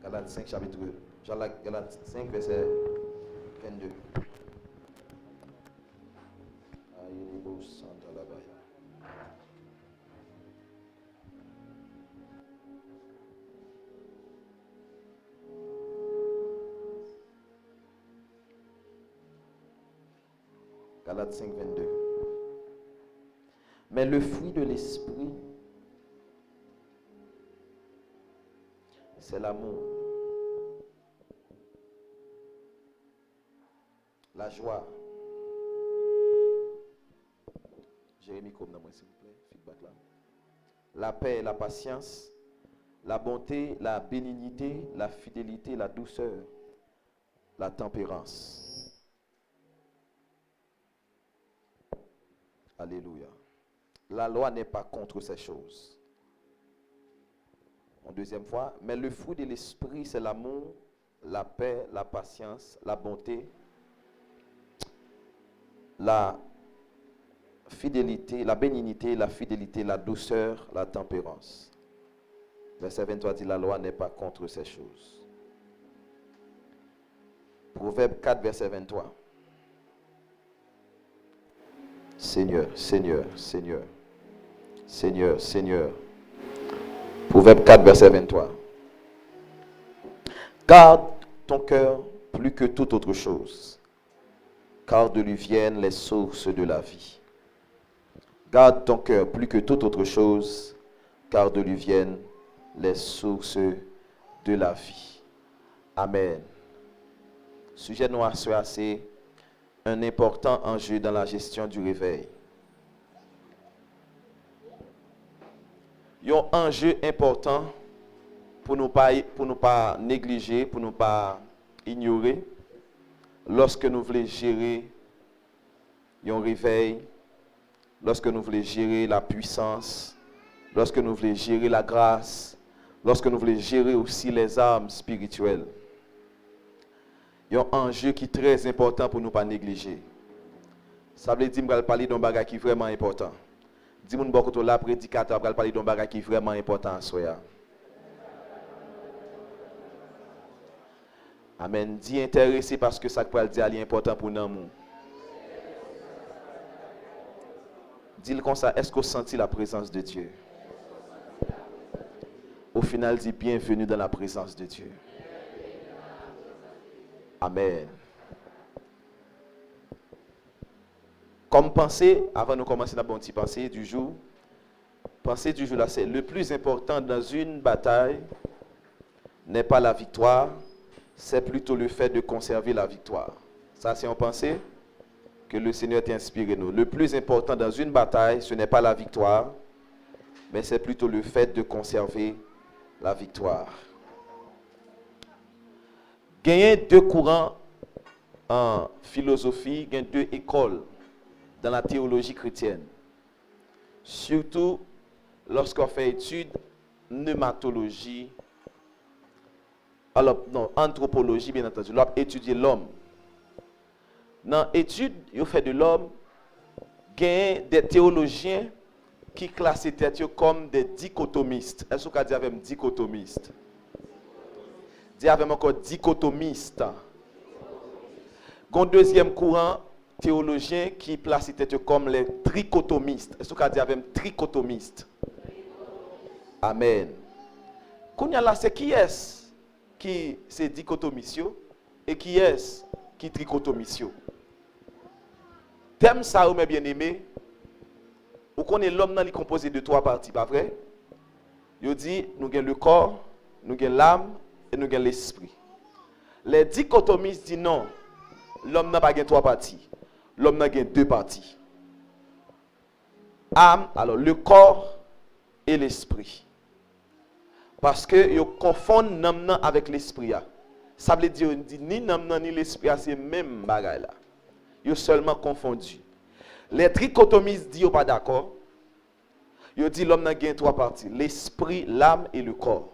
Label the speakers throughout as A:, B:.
A: Galates 5, chapitre. Galates 5, verset 22. Galates 5, 22. Mais le fruit de l'esprit, c'est l'amour, la joie. Jérémie, comme dans moi, s'il vous plaît, feedback là. La paix, la patience, la bonté, la bénignité, la fidélité, la douceur, la tempérance. Alléluia. La loi n'est pas contre ces choses. En deuxième fois, mais le fruit de l'esprit, c'est l'amour, la paix, la patience, la bonté, la fidélité, la bénignité, la fidélité, la douceur, la tempérance. Verset 23 dit, la loi n'est pas contre ces choses. Proverbe 4, verset 23. Seigneur, Seigneur, Seigneur, Seigneur, Seigneur. Proverbe 4, verset 23. Garde ton cœur plus que toute autre chose, car de lui viennent les sources de la vie. Garde ton cœur plus que toute autre chose, car de lui viennent les sources de la vie. Amen. Sujet noir sera c'est un important enjeu dans la gestion du réveil. Il y a un enjeu important pour ne pas négliger, pour ne pas ignorer lorsque nous voulons gérer un réveil, lorsque nous voulons gérer la puissance, lorsque nous voulons gérer la grâce, lorsque nous voulons gérer aussi les armes spirituelles. Il y a un enjeu qui est très important pour ne pas négliger. Ça veut dire que je vais parler d'un bagage qui est vraiment important. Dis-moi que la prédicateur va parler d'un bagage qui est vraiment important. Amen. Dis intéressé parce que ça peut dire est important pour nous. Dis-le comme ça, est-ce que vous sentez la présence de Dieu? Au final, dis bienvenue dans la présence de Dieu. Amen. Comme pensée, avant de commencer la bonne pensée du jour, là, c'est le plus important dans une bataille n'est pas la victoire, c'est plutôt le fait de conserver la victoire. Ça, c'est en pensée que le Seigneur t'inspire nous. Le plus important dans une bataille, ce n'est pas la victoire, mais c'est plutôt le fait de conserver la victoire. Il y a deux courants en philosophie, il y a deux écoles dans la théologie chrétienne. Surtout lorsqu'on fait étude pneumatologie, alors non, anthropologie bien entendu, l'on étudier l'homme. Dans l'étude, on fait de l'homme, il y a des théologiens qui classent les têtes comme des dichotomistes. Est-ce qu'on dit avec dichotomiste? Dis avec encore dichotomiste. Il y a un deuxième courant théologien qui place les têtes comme les trichotomistes. Est-ce qu'on dit avec trichotomiste? Amen. Quand là, c'est qui est-ce qui c'est dichotomisio et qui est-ce qui trichotomisio? Thème ça, mes bien-aimés, vous connaissez l'homme dans les composé de trois parties, pas vrai? Il dit, nous avons le corps, nous avons l'âme et nous avons l'esprit. Les dichotomistes disent non, l'homme n'a pas trois parties, l'homme n'a deux parties. Âme, alors le corps et l'esprit. Parce que ils confondent l'âme avec l'esprit. Ça veut dire ni l'âme ni l'esprit, c'est le même bagaille là. Ils sont seulement confondus. Les trichotomistes disent pas d'accord. Ils disent l'homme n'a trois parties, l'esprit, l'âme et le corps.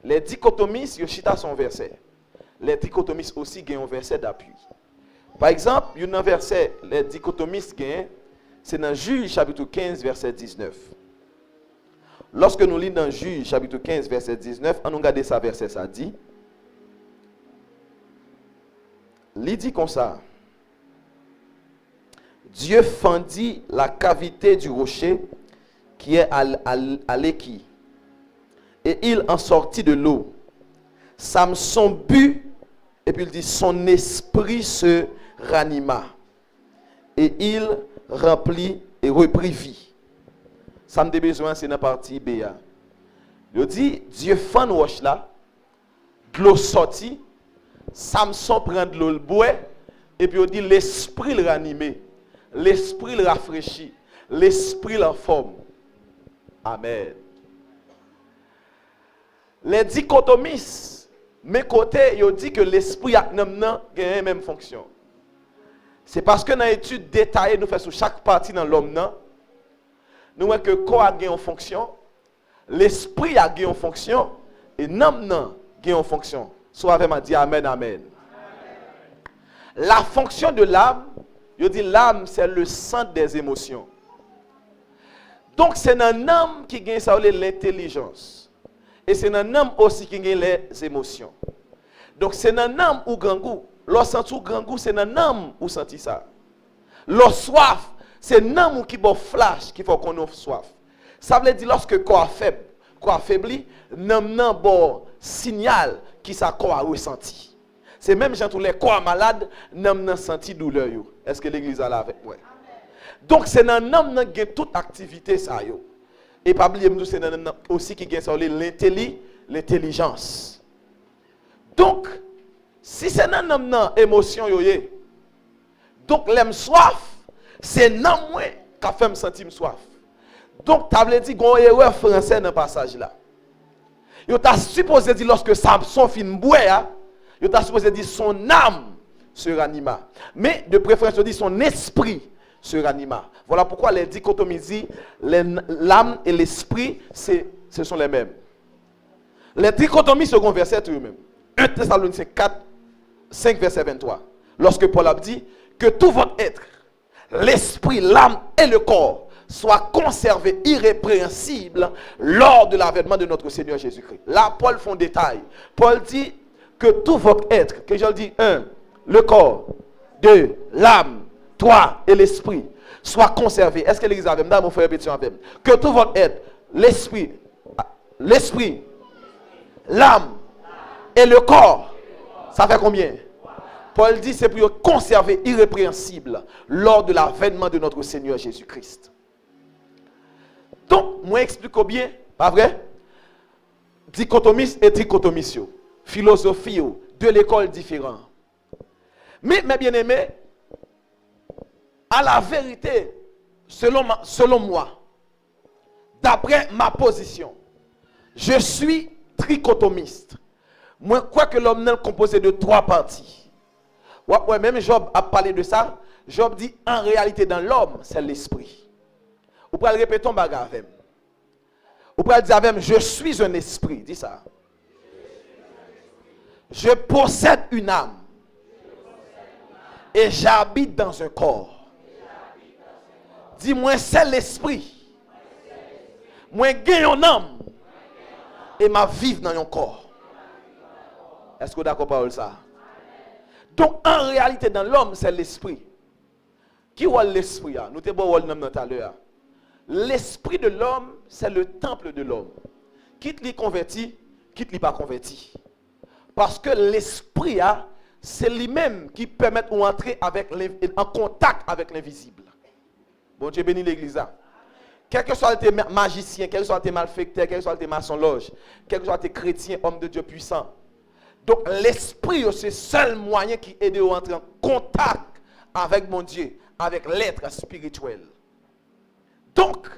A: Les dichotomistes, ils chita son verset. Les trichotomistes aussi ont un verset d'appui. Par exemple, il y a un verset, les dichotomistes gagnent, c'est dans Juge chapitre 15, verset 19. Lorsque nous lisons dans Juge, chapitre 15, verset 19, on nous regarde ça, verset ça dit. Il dit comme ça. Dieu fendit la cavité du rocher qui est à l'équille. Et il en sortit de l'eau. Samson but, et puis il dit, son esprit se ranima. Et il remplit et reprit vie. Ça me besoin, c'est dans la partie B. Il dit, Dieu fend roche là, de l'eau sortit, Samson prend de l'eau le bois, et puis il dit, l'esprit le ranimé, l'esprit le rafraîchit, l'esprit le forme. Amen. Les dichotomistes, mes côtés, ils disent que l'esprit a la même fonction. C'est parce que dans l'étude détaillée, nous faisons sur chaque partie dans l'homme, nous voyons que le corps a une fonction, l'esprit a une fonction, et l'âme a une fonction. Soit avec moi, dit Amen, Amen. La fonction de l'âme, je dis l'âme, c'est le centre des émotions. Donc, c'est un âme qui gagne ça, l'intelligence. Et c'est un âme aussi qui gagne les émotions. Donc, c'est un âme ou grand goût. Lorsque senti grand goût, c'est un âme ou senti ça. Lorsque soif, c'est un âme qui bon flash qui faut qu'on ait soif. Ça veut dire lorsque le corps faible, corps affaibli, n'a bon signal qui ça corps a ressenti. C'est même gens tous les corps malades n'a senti douleur. Est-ce que l'église est là avec moi? Donc c'est un homme qui a toute activité ça yo. Et pas oublier c'est un homme aussi qui gagne l'intelligence. Donc si c'est un homme nan émotion yo yé. Donc l'aime soif, c'est non moi qui fait me sentir soif. Donc tu as dit gon erreur français dans passage là. Yo t'a supposé dire lorsque Samson fin boire, yo t'a supposé dire son âme se ranima. Mais de préférence on dit son esprit se ranima. Voilà pourquoi les dichotomies disent l'âme et l'esprit ce sont les mêmes. Les dichotomies second verset eux-mêmes. 1 Thessaloniciens 4 5 verset 23. Lorsque Paul a dit que tout votre être, l'esprit, l'âme et le corps soient conservés irrépréhensibles lors de l'avènement de notre Seigneur Jésus-Christ. Là, Paul fait un détail. Paul dit que tout votre être, que je le dis, 1, le corps, 2, l'âme, 3 et l'esprit soient conservés. Est-ce que l'église a même? Mon frère, répétition avec. Que tout votre être, l'esprit, l'âme et le corps, ça fait combien? Paul dit c'est pour conserver irrépréhensible lors de l'avènement de notre Seigneur Jésus-Christ. Donc, moi explique bien, pas vrai? Dichotomistes et trichotomistes, philosophie de l'école différente. Mais mes bien-aimés, à la vérité, selon moi, d'après ma position, je suis trichotomiste. Moi, quoi que l'homme est composé de 3 parties. Ouais, même Job a parlé de ça. Job dit, en réalité, dans l'homme, c'est l'esprit. Vous pouvez le répéter, avec. Vous pouvez dire avec, je suis un esprit. Dis ça. Je possède une âme. Et j'habite dans un corps. Dis-moi, c'est l'esprit. Moi, j'ai une âme. Et ma vie dans un corps. Est-ce que vous êtes d'accord avec ça? Donc, en réalité, dans l'homme, c'est l'esprit. Qui est l'esprit? Nous avons dit tout à l'heure. L'esprit de l'homme, c'est le temple de l'homme. Quitte les converti, quitte les pas converti. Parce que l'esprit, c'est lui-même qui permet d'entrer en contact avec l'invisible. Bon Dieu bénit l'église. Quel que soit tes magiciens, quel que soit tes malfaiteurs, quel que soit tes maçons loges, quel que soit tes chrétiens, hommes de Dieu puissants. Donc l'esprit, c'est le seul moyen qui aide à entrer en contact avec mon Dieu, avec l'être spirituel. Donc,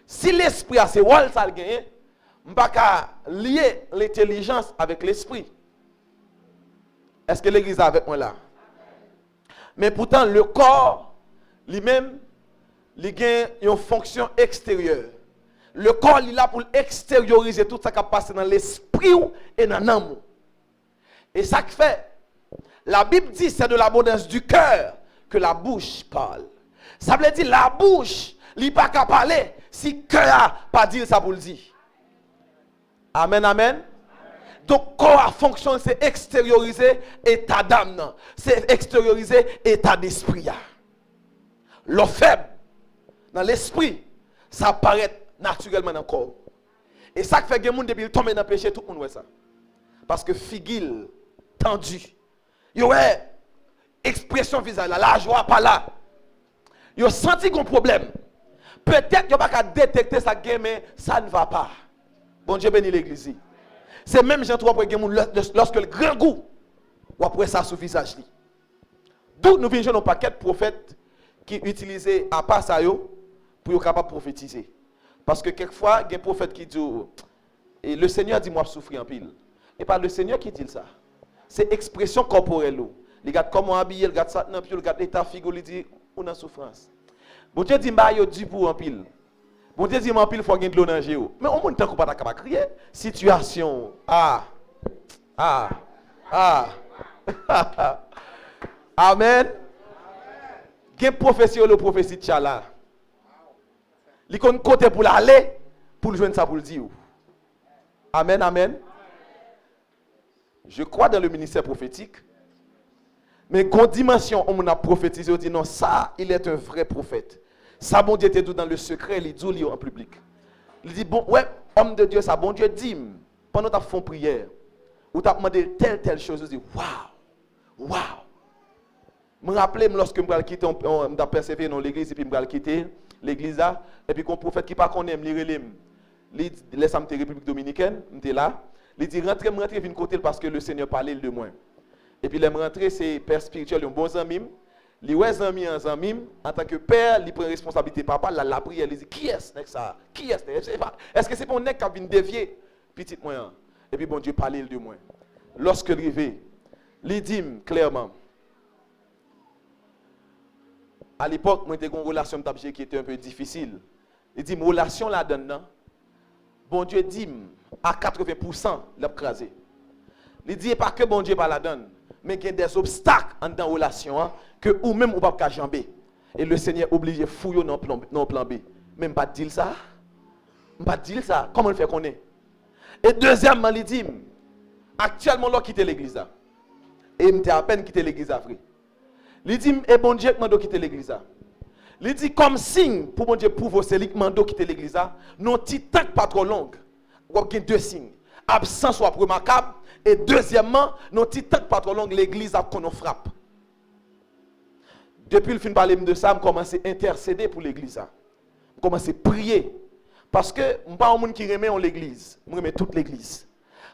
A: si l'esprit a ses rôles, ça le gagne, je ne peux pas lier l'intelligence avec l'esprit. Est-ce que l'église est avec moi là? Mais pourtant, le corps, lui-même, il a une fonction extérieure. Le corps, il est là pour extérioriser tout ce qui passe dans l'esprit et dans l'âme. Et ça qui fait, la Bible dit c'est de l'abondance du cœur que la bouche parle. Ça veut dire la bouche, il n'est pas qu'à parler, Si cœur a pas dire ça pour le dire. Amen, amen. Donc, corps fonction, c'est extérioriser état d'âme. C'est extérioriser état d'esprit. Le faible, dans l'esprit, ça apparaît naturellement dans le corps. Et ça fait que les gens, depuis qu'ils tombent dans le péché, tout le monde voit ça. Parce que figure tendu. Il y a expression visage, la joie pas là. Il a senti qu'on problème. Peut-être qu'il n'y a pas qu'à détecter ça, mais ça ne va pas. Bon Dieu bénit l'église. C'est même gens pour lorsque le grand goût, ou après ça sous visage. D'où nous venons un paquet de prophètes qui utilisaient à part ça pour être capable de prophétiser. Parce que quelquefois, il y a des prophètes qui disent, et le Seigneur dit, moi, je souffre en pile. Et pas le Seigneur qui dit ça. C'est expression corporelle. Il regarde comment habillé, il regarde ça, il regarde l'état figure, il dit, on a souffrance. Bon Dieu dit, bah, il dit pour en pile. Bon Dieu dit, en pile, il faut gagner de l'eau dans le géo. Mais au moins, tant qu'on pas capable de crier. Situation. Amen. Il y a une prophétie, le prophétie de Tchala. Il y a un côté pour l'aller, pour le joindre ça pour le dire. Amen, amen. Je crois dans le ministère prophétique. Mais quand dimension, on a prophétisé, on dit non, ça, il est un vrai prophète. Ça, bon Dieu était dans le secret, il dit en public. Il dit, bon, ouais, homme de Dieu, ça, bon Dieu dit, pendant que tu fais prière, ou tu as demandé telle chose, je dis, waouh. Je me rappelle, lorsque je me quitté, on a persévéré dans l'église, et puis je me quitté l'église là, et puis quand le prophète qui pas connaît, il laisse me République Dominicaine, je là, il dit, rentrez, viens côté parce que le Seigneur parlait de moi. Et puis, les rentrées, c'est père spirituel, un bon ami. Il ouais ami en tant que père, il prend responsabilité papa, la prière, il dit qui est-ce ça? Qui est-ce? Est-ce que c'est pour nèg qui vient dévier petit moi? Et puis bon Dieu parlait de moi. Lorsque arrivé, il dit clairement à l'époque, moi j'étais une relation qui était un peu difficile. Il dit, ma relation là-dedans, bon Dieu dit à 80% l'a crasé. Il dit pas que bon Dieu pas la donne, mais qu'il y a des obstacles dans la relation que ou même ou pas jamber. Et le Seigneur obligé fouiller dans plan B. Même pas dire ça. Pas dire ça. Comment le fait qu'on est? Et deuxièmement, il dit actuellement là quitter l'église là. Et il m'a à peine quitté l'église après. Il dit et bon Dieu m'a quitter l'église là. Il dit comme signe pour bon Dieu prouver c'est lui m'a quitter l'église là. Non petit temps pas trop long. Il y a deux signes. Absence soit remarquable. Et deuxièmement, nos petits temps pas trop long, l'église a qu'on frappe. Depuis le fin de parler de ça, je commence à intercéder pour l'église. Je commence à prier. Parce que je ne suis pas un monde qui remet en l'église. Je remets toute l'église.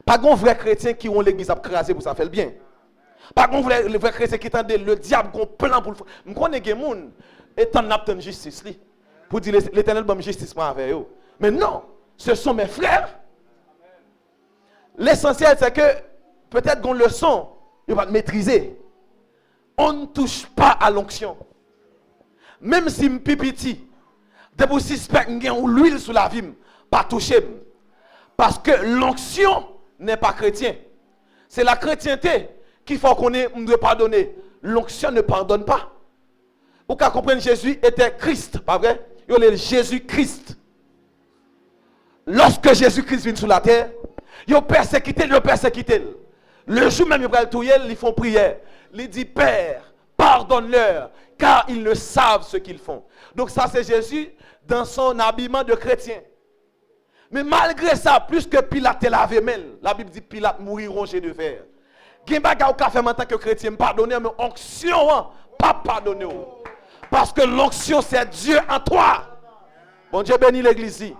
A: Pas de vrai chrétien qui ont l'église à craser pour ça faire le bien. Pas de vrai chrétien qui attendent le diable qui a un plan pour le faire. Je connais des gens qui attendent justice. Pour dire l'éternel va me justice avec eux. Mais non, ce sont mes frères. L'essentiel, c'est que peut-être qu'on le sent, il va maîtriser. On ne touche pas à l'onction. Même si je suis petit, de vous suspect ou l'huile sous la vie, pas toucher. Parce que l'onction n'est pas chrétien. C'est la chrétienté qu'il faut qu'on ait de pardonner. L'onction ne pardonne pas. Vous pouvez comprendre Jésus était Christ, pas vrai? Il est Jésus-Christ. Lorsque Jésus-Christ vient sur la terre, ils ont persécuté. Le jour même, ils vont tout, ils font prière. Ils disent, Père, pardonne-leur, car ils ne savent ce qu'ils font. Donc ça, c'est Jésus dans son habillement de chrétien. Mais malgré ça, plus que Pilate lavé mêle, la Bible dit Pilate mourit rongé de fer. Il y a des choses qui fait en tant que chrétien, pardonner, mais l'onction, pas pardonner. Parce que l'onction, c'est Dieu en toi. Bon Dieu bénit l'église.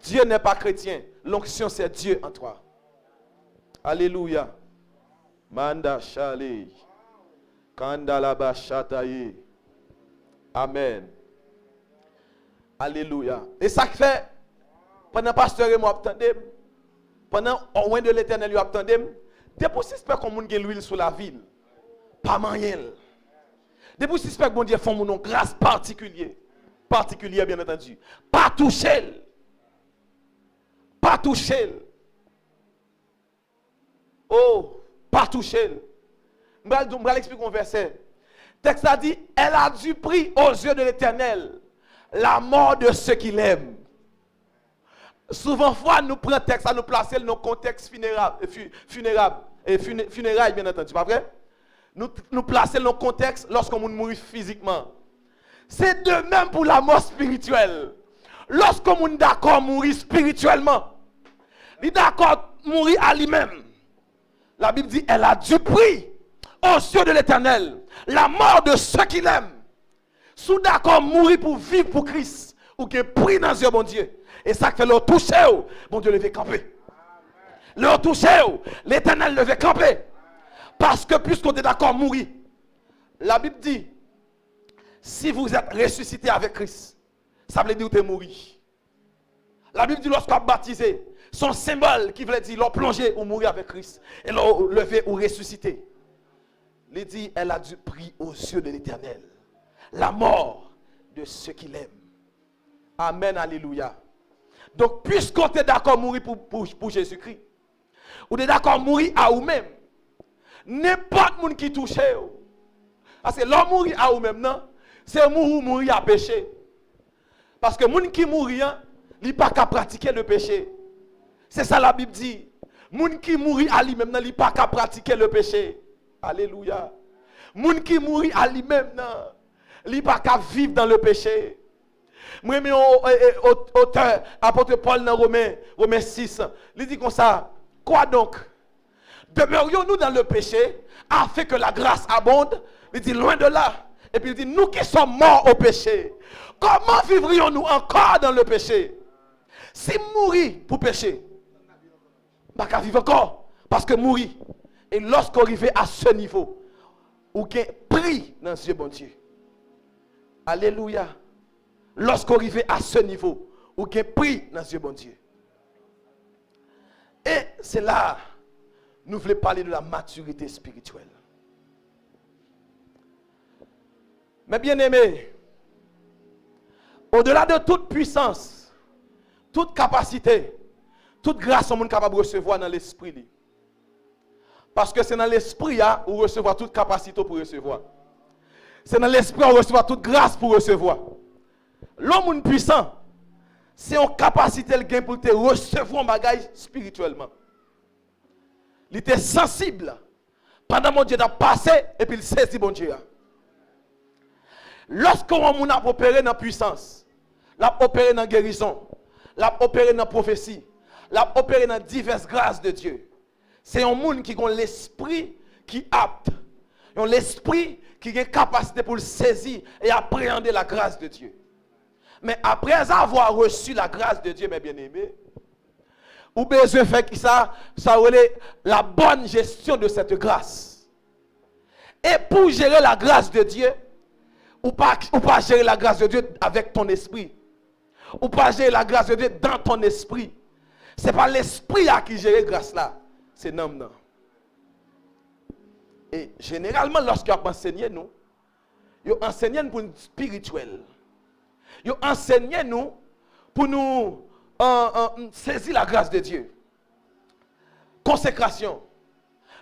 A: Dieu n'est pas chrétien. L'onction, c'est Dieu en toi. Alléluia. Manda shale. Kandalaba shataye. Amen. Alléluia. Et ça fait, pendant que pasteur et moi attendons, pendant au loin de l'éternel, nous attendons, depuis suspect qu'on a l'huile sur la ville, pas moyen. Depuis suspect que bon Dieu fait une grâce particulière bien entendu. Pas toucher. Pas toucher. Oh, pas toucher. Je vais l'expliquer un verset. Le texte a dit, elle a du prix aux yeux de l'Éternel. la mort de ceux qui l'aiment. Souvent, fois, nous prenons texte à nous placer dans le contexte funérailles, bien entendu, pas vrai? Nous placer dans le contexte lorsqu'on mourit physiquement. C'est de même pour la mort spirituelle. Lorsqu'on est d'accord mourir spirituellement, il est d'accord mourir à lui-même. La Bible dit, elle a du prix aux cieux de l'Éternel. La mort de ceux qui l'aiment. Sous d'accord mourir pour vivre pour Christ. Ou qui est pris dans Dieu, bon Dieu. Et ça fait leur toucher, bon Dieu le fait camper. Leur toucher, l'Éternel le fait camper. Parce que puisqu'on est d'accord mourir, la Bible dit, si vous êtes ressuscité avec Christ, ça veut dire que vous êtes mort. La Bible dit lorsqu'on est baptisé, son symbole qui veut dire l'on plongé ou mourir avec Christ, et l'on levé ou ressuscité. Il dit, elle a du prix aux yeux de l'Éternel. La mort de ceux qui l'aiment. Amen, alléluia. Donc, puisqu'on est d'accord mourir pour Jésus-Christ, ou est d'accord mourir à vous-même, n'importe qui qui touche, parce que l'homme mourir à vous-même, non, c'est mourir à péché. Parce que les gens qui mourent, ils ne peuvent pas pratiquer le péché. C'est ça la Bible dit. Les gens qui mourent à lui-même, ils ne peuvent pas pratiquer le péché. Alléluia. Les gens qui mourent à lui-même, ils ne peuvent pas vivre dans le péché. Moi, auteur, apôtre Paul dans Romains 6, il dit comme ça, quoi donc? Demeurions-nous dans le péché, afin que la grâce abonde? Il dit loin de là. Et puis il dit, nous qui sommes morts au péché, comment vivrions-nous encore dans le péché? Si mourir pour pécher, pas qu'à vivre encore. Parce que mourir. Et lorsqu'on arrive à ce niveau, ou qu'on prie dans Dieu bon Dieu. Alléluia. Lorsqu'on arrive à ce niveau, ou qu'on prie dans Dieu bon Dieu. Et c'est là, nous voulons parler de la maturité spirituelle. Mais bien aimé, au-delà de toute puissance, toute capacité, toute grâce qu'on est capable de recevoir dans l'esprit. Parce que c'est dans l'esprit où on recevoir toute capacité pour recevoir. C'est dans l'esprit où on recevoir toute grâce pour recevoir. L'homme puissant, c'est une capacité le gain pour te recevoir un bagage spirituellement. Il était sensible pendant mon Dieu a passé et puis il saisit mon Dieu. Lorsqu'on a opéré dans la puissance, l'a opéré dans la guérison, l'a opéré dans la prophétie, l'a opéré dans diverses grâces de Dieu. C'est un monde qui a l'esprit qui apte. L'esprit qui a une capacité pour le saisir et appréhender la grâce de Dieu. Mais après avoir reçu la grâce de Dieu, mes bien-aimés, ou besoin de faire ça relève la bonne gestion de cette grâce. Et pour gérer la grâce de Dieu, ou pas gérer la grâce de Dieu avec ton esprit. Ou pas gérer la grâce de Dieu dans ton esprit. Ce n'est pas l'esprit qui gère la grâce là. C'est l'homme. Et généralement, lorsqu'on enseigne nous, on enseigne pour nous spirituel. On enseigne nous pour nous saisir la grâce de Dieu. Consécration.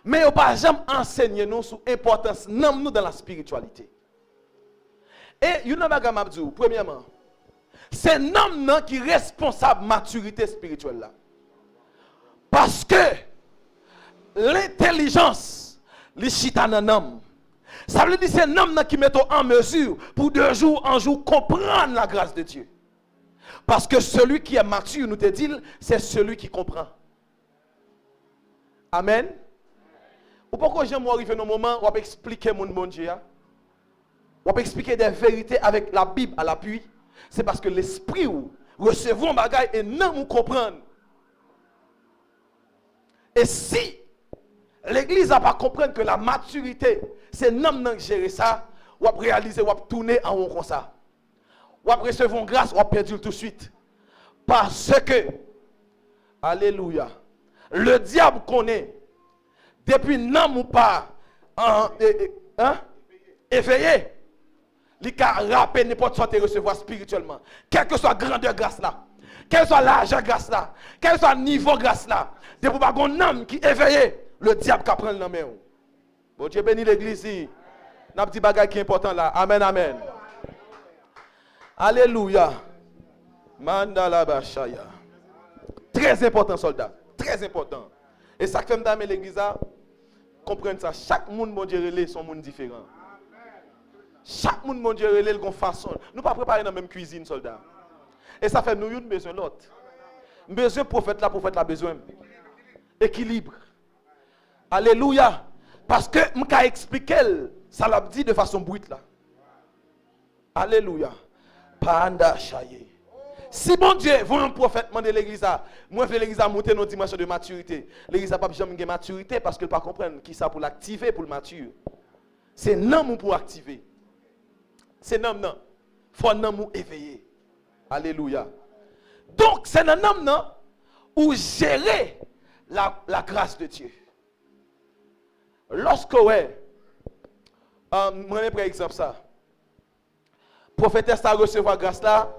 A: Mais on ne peut pas jamais enseigner nous sur l'importance nous dans la spiritualité. Et il y a un chose, premièrement, c'est l'homme qui est responsable de la maturité spirituelle. Là. Parce que l'intelligence, les chita dans l'homme. Ça veut dire que c'est l'homme qui met en mesure pour de jour en jour comprendre la grâce de Dieu. Parce que celui qui est mature, nous te dit, c'est celui qui comprend. Amen. Ou pourquoi j'aime arriver dans un moment où on peut expliquer mon bon Dieu. On peut expliquer des vérités avec la Bible à l'appui. C'est parce que l'esprit recevons un bagage et non nous comprendre. Et si l'église n'a pas compris que la maturité, c'est non qui gère ça, on va réaliser, on va tourner en rond comme ça. On va recevoir grâce, on va perdre tout de suite. Parce que, alléluia, le diable connaît, depuis non ou pas, éveillé, il a rappelé n'importe quoi recevoir spirituellement. Quelle que soit la grandeur grâce là, quel soit l'argent grâce là, quel soit le niveau grâce là, depuis pas un homme qui éveillé, le diable qui prend le nom. Bon Dieu bénit l'église. N'a petit bagage qui est important là. Amen, amen. Alléluia. Mandala Bashaya. Très important, soldat. Très important. Et ça fait dans l'église, comprendre ça. Chaque monde, mon Dieu, relève son monde différent. Chaque monde, mon Dieu, relève une façon. Nous ne pas préparer dans la même cuisine, soldat. Et ça fait nous, nous besoin de l'autre. Besoin prophète là, besoin. Équilibre. Alléluia. Parce que je vais expliquer ça l'a dit de façon brute là. Alléluia. Panda chaye. Si bon Dieu, vous un prophète de l'église, moi je l'église à monter dans une dimension de maturité. L'église n'a pas besoin de maturité parce qu'elle ne peut pas comprendre qui ça pour l'activer pour le mature. C'est non pour activer. C'est non. Faut non éveiller. Alléluia. Donc c'est un homme non où gérer la grâce de Dieu. Lorsque moi par exemple ça. Prophétesse a recevoir grâce là.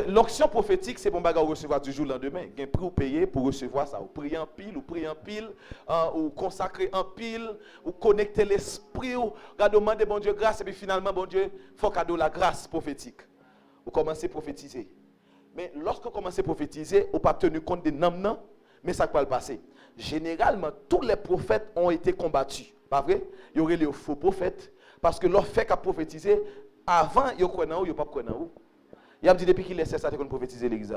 A: L'onction prophétique, c'est bon bagage recevoir du jour au lendemain. Il y a un prix ou payer pour recevoir ça. Ou prier en pile, ou consacrer en pile, ou connecter l'esprit, ou demander bon Dieu grâce, et puis finalement, bon Dieu, il faut cadeau la grâce prophétique. Vous commencez à prophétiser. Mais lorsque vous commencez à prophétiser, vous n'avez pas tenu compte des noms, mais ça va le passer. Généralement, tous les prophètes ont été combattus. Pas vrai? Il y aurait les faux prophètes, parce que leur fait qu'à prophétiser, avant, il y a quoi dans où, il n'y a pas quoi dans où. Il a dit depuis qu'il laisse ça, tu as prophétiser l'église.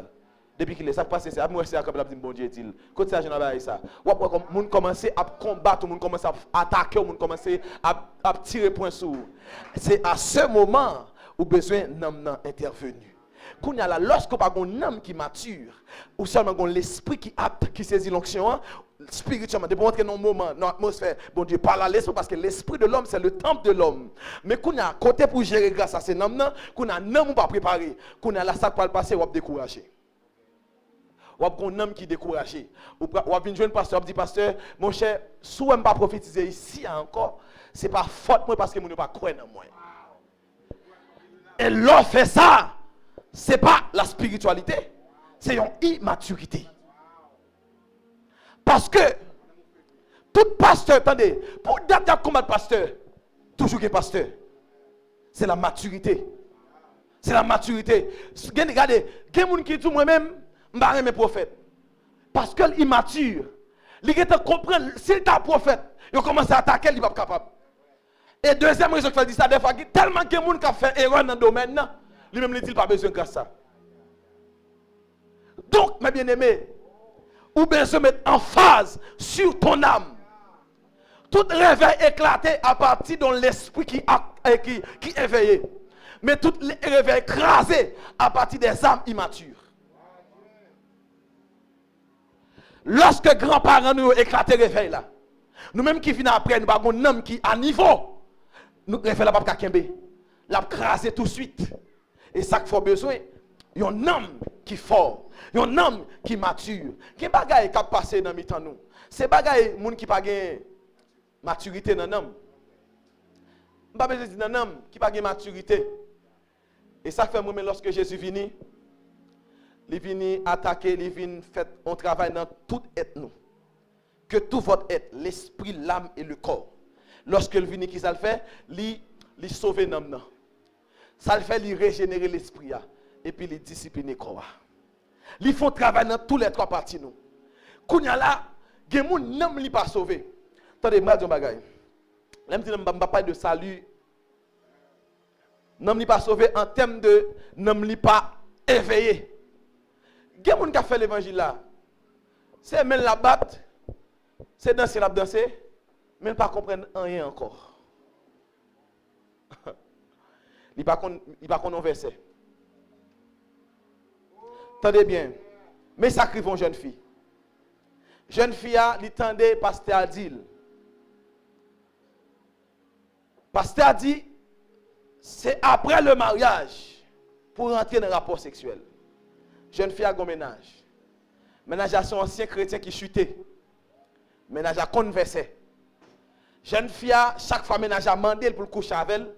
A: Depuis qu'il laisse ça, passer ça, moi c'est comme il a dit bon Dieu dit. Quand ça je n'avais ça. Ou après monde commencer à combattre, monde commencer à attaquer, monde commencer à tirer point sur. C'est à ce moment où besoin d'homme intervenu. Quand il y a là lorsque pas un homme qui mature ou seulement l'esprit qui apte qui saisit l'onction spirituellement, de rentrer dans un moment, dans l'atmosphère, bon Dieu parle à l'esprit parce que l'esprit de l'homme, c'est le temple de l'homme. Mais quand il y a un côté pour gérer grâce à ces hommes, quand il y a un homme pas préparé, quand il y a la sac pour le passer, on va décourager. On va un homme qui est découragé. On va venir jouer un pasteur, on dit pasteur, mon cher, si on ne pas prophétiser ici encore, ce n'est pas faute moi parce que je ne pas croire en moi. Et l'on fait ça, ce n'est pas la spiritualité, c'est une immaturité. Parce que tout pasteur, attendez, pour d'abord combattre pasteur, toujours que pasteur, c'est la maturité. C'est la maturité. Regardez, il y a des gens qui disent moi-même, je ne suis pas prophète. Parce qu'il est immature. Il comprendre, s'il est un prophète, il commence à attaquer, il n'est pas capable. Et deuxième raison que je dis ça, des fois, tellement que les gens qui ont fait erreur dans le domaine, lui-même ne dit pas besoin de ça. Donc, mes bien-aimés, ou bien se mettre en phase sur ton âme. Tout réveil éclaté à partir de l'esprit qui est éveillé. Mais tout réveil écrasé à partir des âmes immatures. Lorsque grands-parents nous ont éclaté le réveil là, nous-mêmes qui venons après, nous avons un homme qui à niveau, nous réveil là pas kembe. L'a crasé tout de suite. Et ça qu'il faut besoin, il y a un homme qui est fort. Il y a un homme qui est mature. Quel bagaille qui a passé dans le nous? C'est bagaille moun qui pas gain maturité dans l'homme. Pas besoin de dire dans homme qui pas gain maturité. Et ça fait moi lorsque Jésus vient, il vient attaquer, il vient faire un travail dans tout être nous. Que tout votre être, l'esprit, l'âme et le corps. Lorsque il vient qui ça le fait, il sauve l'homme. Ça le fait il régénérer l'esprit et puis il discipliner le corps. Ils font travail dans tous les trois parties nous. Kounya là, gen moun n'am li pas sauvé. Attendez, moi dis bagay. L'aime dit m'pa parler de salut. N'am li pas sauvé en termes de n'am li pas éveillé. Gen moun qui a fait l'évangile là. C'est men la battre, c'est danser la danser, mais pas comprendre rien encore. Il pas connaît un verset. Attendez bien. Mais ça crive une jeune fille. Jeune fille a tendait pasteur a dit. Pasteur a dit c'est après le mariage pour rentrer dans le rapport sexuel. Jeune fille a un ménage. Ménage à son ancien chrétien qui chutait. Ménage à conversé. Jeune fille a chaque fois ménage a demandé pour coucher avec elle.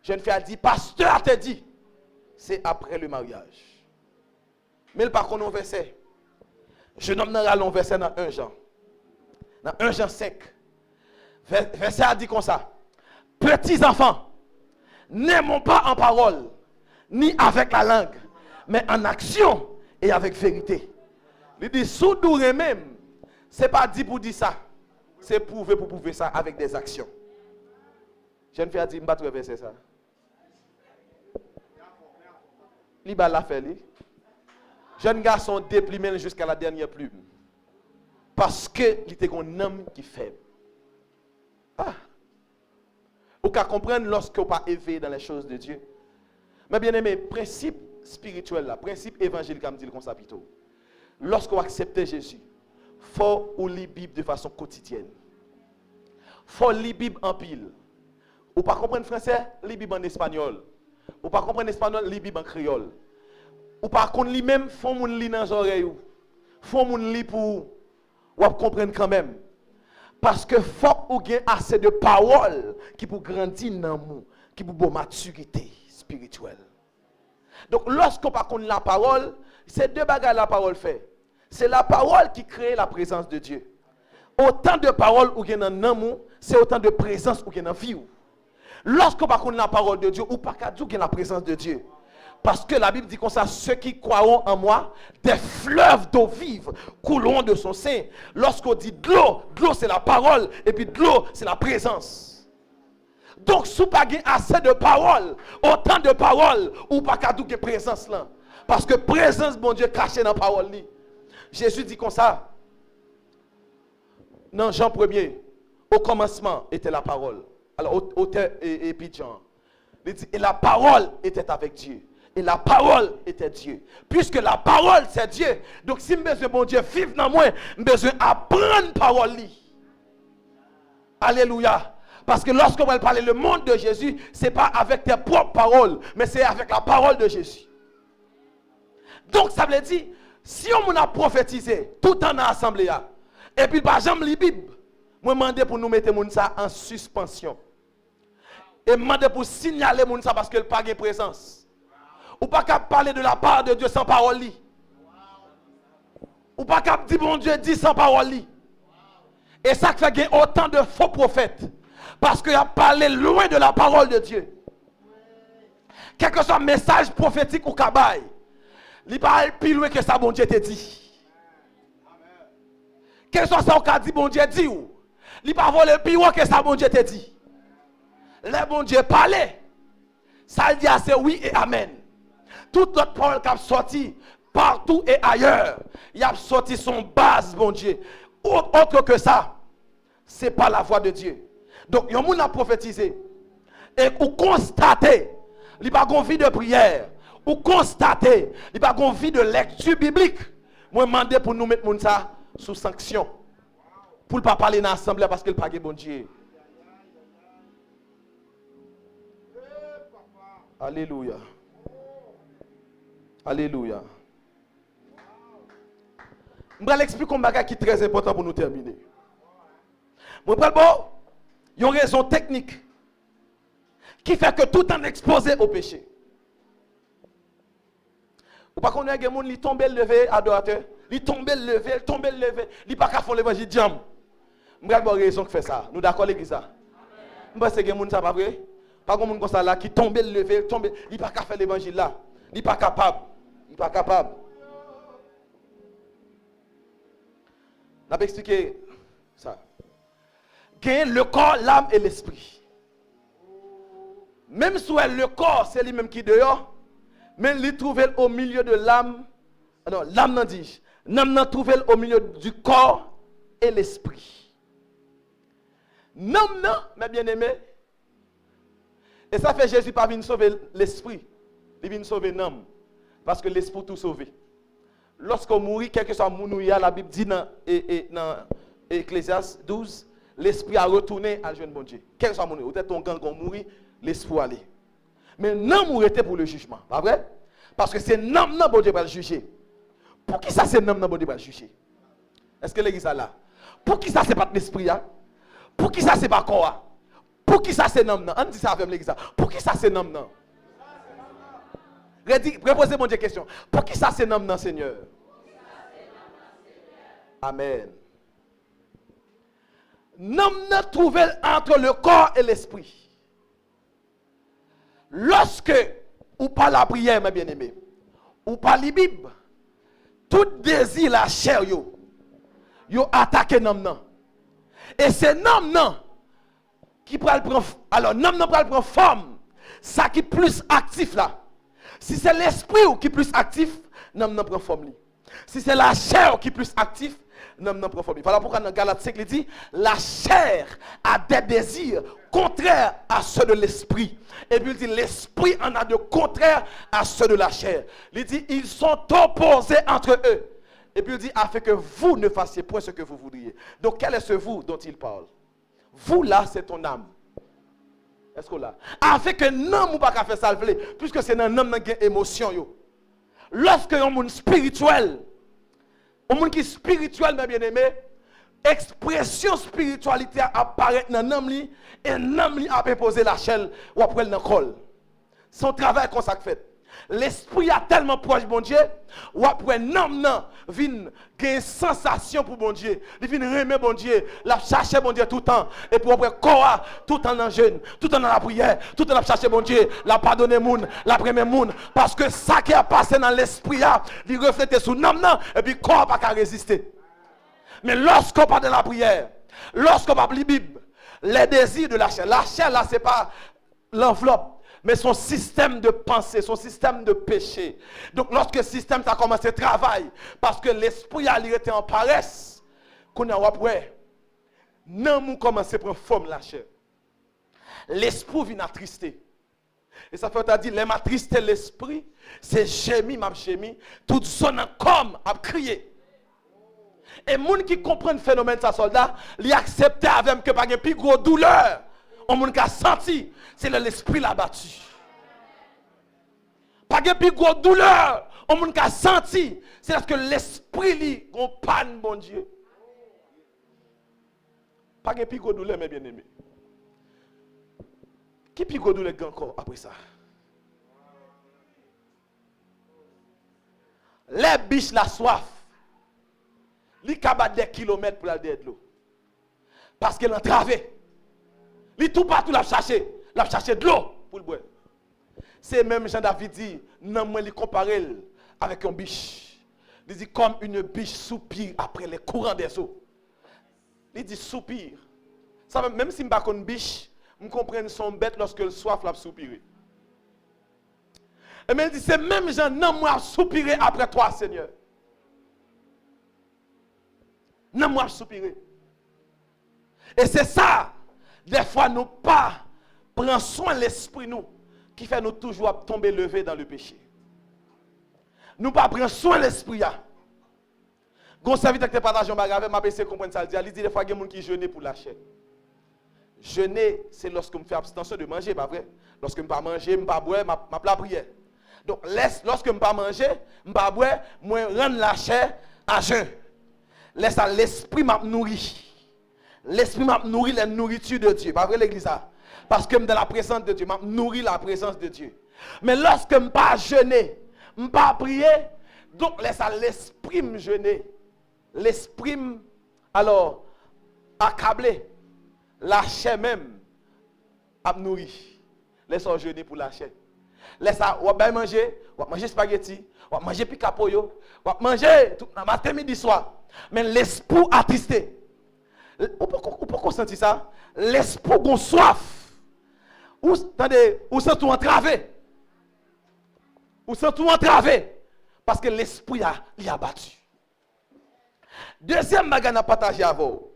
A: Jeune fille a dit pasteur a te dit c'est après le mariage. Mais il par contre un verset. Je nomme dans un verset dans 1 Jean. Dans 1 Jean 5. Verset a dit comme ça. Petits enfants, n'aimons pas en parole, ni avec la langue, mais en action et avec vérité. Il dit, sous doué même, ce n'est pas dit pour dire ça, c'est prouver pour prouver ça avec des actions. Jeune fille a dit, je ne vais pas traverser ça. Il va la faire. Jeune garçon déplimé jusqu'à la dernière plume. Parce que il était un homme qui est faible. Ah. Vous pouvez comprendre lorsque vous pas éveillé dans les choses de Dieu. Mais bien aimé, principe spirituel là, principe évangélique, comme dit le concept plutôt. Lorsque vous acceptez Jésus, il faut lire la Bible de façon quotidienne. Il faut lire la Bible en pile. Ou pas comprendre français, lire la Bible en espagnol. Ou pas comprendre espagnol, lire la Bible en créole. Ou pas comprendre lui même, faut moun lire dans les oreilles. Faut moun lire pour ou comprendre quand même. Parce que faut ou gain assez de paroles qui pour grandir dans nous, qui pour bonne maturité spirituelle. Donc lorsqu'on pas connaît la parole, c'est deux bagages la parole fait. C'est la parole qui crée la présence de Dieu. Autant de paroles ou gain dans nous, c'est autant de présence ou gain dans vie. Lorsqu'on pas connaît la parole de Dieu ou pas qu'à dire gain la présence de Dieu. Parce que la Bible dit comme ça, ceux qui croiront en moi, des fleuves d'eau vive couleront de son sein. Lorsqu'on dit de l'eau c'est la parole, et puis de l'eau c'est la présence. Donc, si vous n'avez pas assez de paroles, autant de paroles, ou pas qu'à dire présence là. Parce que présence, bon Dieu, cachée dans la parole. Jésus dit comme ça, dans Jean 1er, au commencement était la parole. Alors, auteur et puis Jean. Il dit, et la parole était avec Dieu. Et la parole était Dieu. Puisque la parole c'est Dieu. Donc si je besoin bon Dieu vivre dans moi, je besoin apprendre la parole. Alléluia. Parce que lorsque on va parler le monde de Jésus, ce n'est pas avec tes propres paroles, mais c'est avec la parole de Jésus. Donc ça veut dire, si on a prophétisé tout en assemblée, et puis par exemple la Bible, moi demande pour nous mettre ça en suspension. Et demande pour signaler ça parce qu'il n'y a pas de présence. Ou pas qu'à parler de la part de Dieu sans parole. Ou pas qu'à dire bon Dieu dit sans parole. Et ça fait qu'il y a autant de faux prophètes. Parce qu'il a parlé loin de la parole de Dieu. Quel que soit le message prophétique ou kabaye, il parle plus loin que ça bon Dieu te dit. Quel que soit ça qu'a dit bon Dieu dit ou, il parle voler plus loin que ça bon Dieu te dit. Le bon Dieu parlait. Ça dit c'est oui et amen. Toute notre parole qui a sorti partout et ailleurs, il a sorti son base, bon Dieu. Autre que ça, ce n'est pas la voix de Dieu. Donc, il y a un monde à prophétiser. Et vous constatez, il n'y a pas de vie de prière. Vous constatez, il n'y a pas de vie de lecture biblique. Moi, je demande pour nous mettre ça sous sanction. Pour ne pas parler dans l'assemblée parce qu'il n'y a pas de bon Dieu. Alléluia. Alléluia. Je vais l'expliquer un bagage qui est très important pour nous terminer. Je vais il y a une raison technique qui fait que tout en exposé au péché. Ou pas qu'on a des gens qui tombent levé adorateur, ils tombent levé, ils pas qu'à faire l'évangile jam. Je vais une raison qui fait ça. Nous d'accord l'église ça. Je pense que des gens ça pas vrai. Pas comme monde comme ça là qui tombe levé, il pas qu'à faire l'évangile là. Il pas capable. Il pas capable. On va expliquer ça. Gagne le corps, l'âme et l'esprit. Même si le corps, c'est lui-même qui dehors, mais il trouve au milieu de l'âme. Non, l'âme n'en dit. L'âme n'en trouve au milieu du corps et l'esprit. L'âme, mes bien-aimés, et ça fait Jésus pas venir sauver l'esprit. Il vient sauver l'âme. Parce que l'esprit tout sauvé. Lorsqu'on mourit, quel que soit mounouya, la Bible dit dans Ecclésiaste 12, l'esprit a retourné à le jeune bon Dieu. Quel que soit mounouya, peut-être ton gang mourit, l'esprit aller. Mais non mourir pour le jugement, pas vrai? Parce que c'est non bon Dieu va le juger. Pour qui ça c'est non bon Dieu va le juger? Est-ce que l'église est là? Pour qui ça c'est pas l'esprit? Pour qui ça c'est pas corps? Pour qui ça c'est non? On dit ça avec l'église. Pour qui ça c'est non? Reposez mon Dieu question. Pour qui ça c'est non, Seigneur? Amen. Non trouvé entre le corps et l'esprit. Lorsque ou pas la prière, mes bien-aimés, ou pas la Bible, tout désir la chair, yo attaqué nam. Et c'est nam qui prend alors nam prend forme, ça qui est plus actif là. Si c'est l'esprit qui est plus actif, nam prend forme li. Si c'est la chair qui est plus actif, nam prend forme li. Voilà pourquoi dans Galates 5 il dit la chair a des désirs contraires à ceux de l'esprit. Et puis il dit l'esprit en a de contraires à ceux de la chair. Il dit ils sont opposés entre eux. Et puis il dit afin que vous ne fassiez point ce que vous voudriez. Donc quel est ce vous dont il parle? Vous là c'est ton âme. Est-ce que là? Afin que non ou pas faire ça puisque c'est un homme qui a émotion yo. Lorsque un monde spirituel, un monde qui est spirituel mes bien-aimés, expression spiritualité apparaît dans l'homme li et l'homme li a posé la chaîne ou après le col. Son travail comme ça fait. L'esprit a tellement proche bon Dieu, ou après l'homme vient gagner sensation pour bon Dieu, il vient aimer bon Dieu, la chercher bon Dieu tout le temps et pour après quoi tout le temps dans jeûne, tout le temps dans la prière, tout le temps chercher bon Dieu, la pardonner moun, la premier moun parce que ça qui a passé dans l'esprit a, il reflète sur l'homme et puis corps pas qu'à résister. Mais lorsqu'on parle de la prière, lorsqu'on parle de la Bible, les désirs de la chair là c'est pas l'enveloppe, mais son système de pensée, son système de péché. Donc lorsque le système a commencé à travailler, parce que l'esprit a été en paresse, qu'on a après, non commencé à prendre forme la chair. L'esprit vient attrister. Et ça fait dire, les m'attrister l'esprit, c'est gémi, m'a gémi, toute zone comme a crié. Et les gens qui comprennent le phénomène de sa soldat, ils acceptent avec que pas de plus gros douleur. On monde qui a senti, c'est l'esprit l'a battu. Pas de plus gros douleur, on monde qui a senti, c'est parce que l'esprit li gon panne bon Dieu. Pas de plus gros douleur mes bien-aimés. Qui plus gros douleur encore après ça? Les biches la soif. Li kabat des kilomètres pour aller de l'eau. Parce qu'elle a travé. Li tout partout l'a cherché de l'eau pour le boire. C'est même Jean-David dit, non moi li comparer avec un biche. Il dit comme une biche soupire après les courants des eaux. Il dit soupire. Ça même si m'pa une biche, me comprendre son bête lorsque le soif l'a soupiré. Et mais il dit c'est même Jean non moi soupirer après toi Seigneur. Non moi soupirer. Et c'est ça, des fois nous pas prendre soin de l'esprit nous qui fait nous toujours tomber lever dans le péché. Nous pas prendre soin de l'esprit. Gon serviteur qui partage un bagage m'a essayé comprendre ça, il dit des fois il y a des gens qui jeûnent pour la chair. Jeûner c'est lorsque me fait abstention de manger, pas vrai? Lorsque me pas manger, me pas boire, m'a la prière. Donc lorsque me pas manger, me pas boire, moi rendre la chair à jeûn. Laisse l'esprit m'a nourri. L'esprit m'a nourri la nourriture de Dieu. Pas vrai l'église ça? Parce que dans la présence de Dieu, m'a nourri la présence de Dieu. Mais lorsque me pas jeûner, me pas prier, donc laisse l'esprit me jeûner. L'esprit alors accablé. La chair même a nourri. Laisse-moi jeûner pour la chair. Laisse-moi manger spaghetti, manger picapoyo, manger tout matin midi soir. Mais l'esprit attristé. Ou pourquoi sentir ça? L'esprit gon soif. Ou attendez, ou sent tout entravé. Ou sent tout entravé parce que l'esprit a battu. Deuxième bagage à partager avec vous.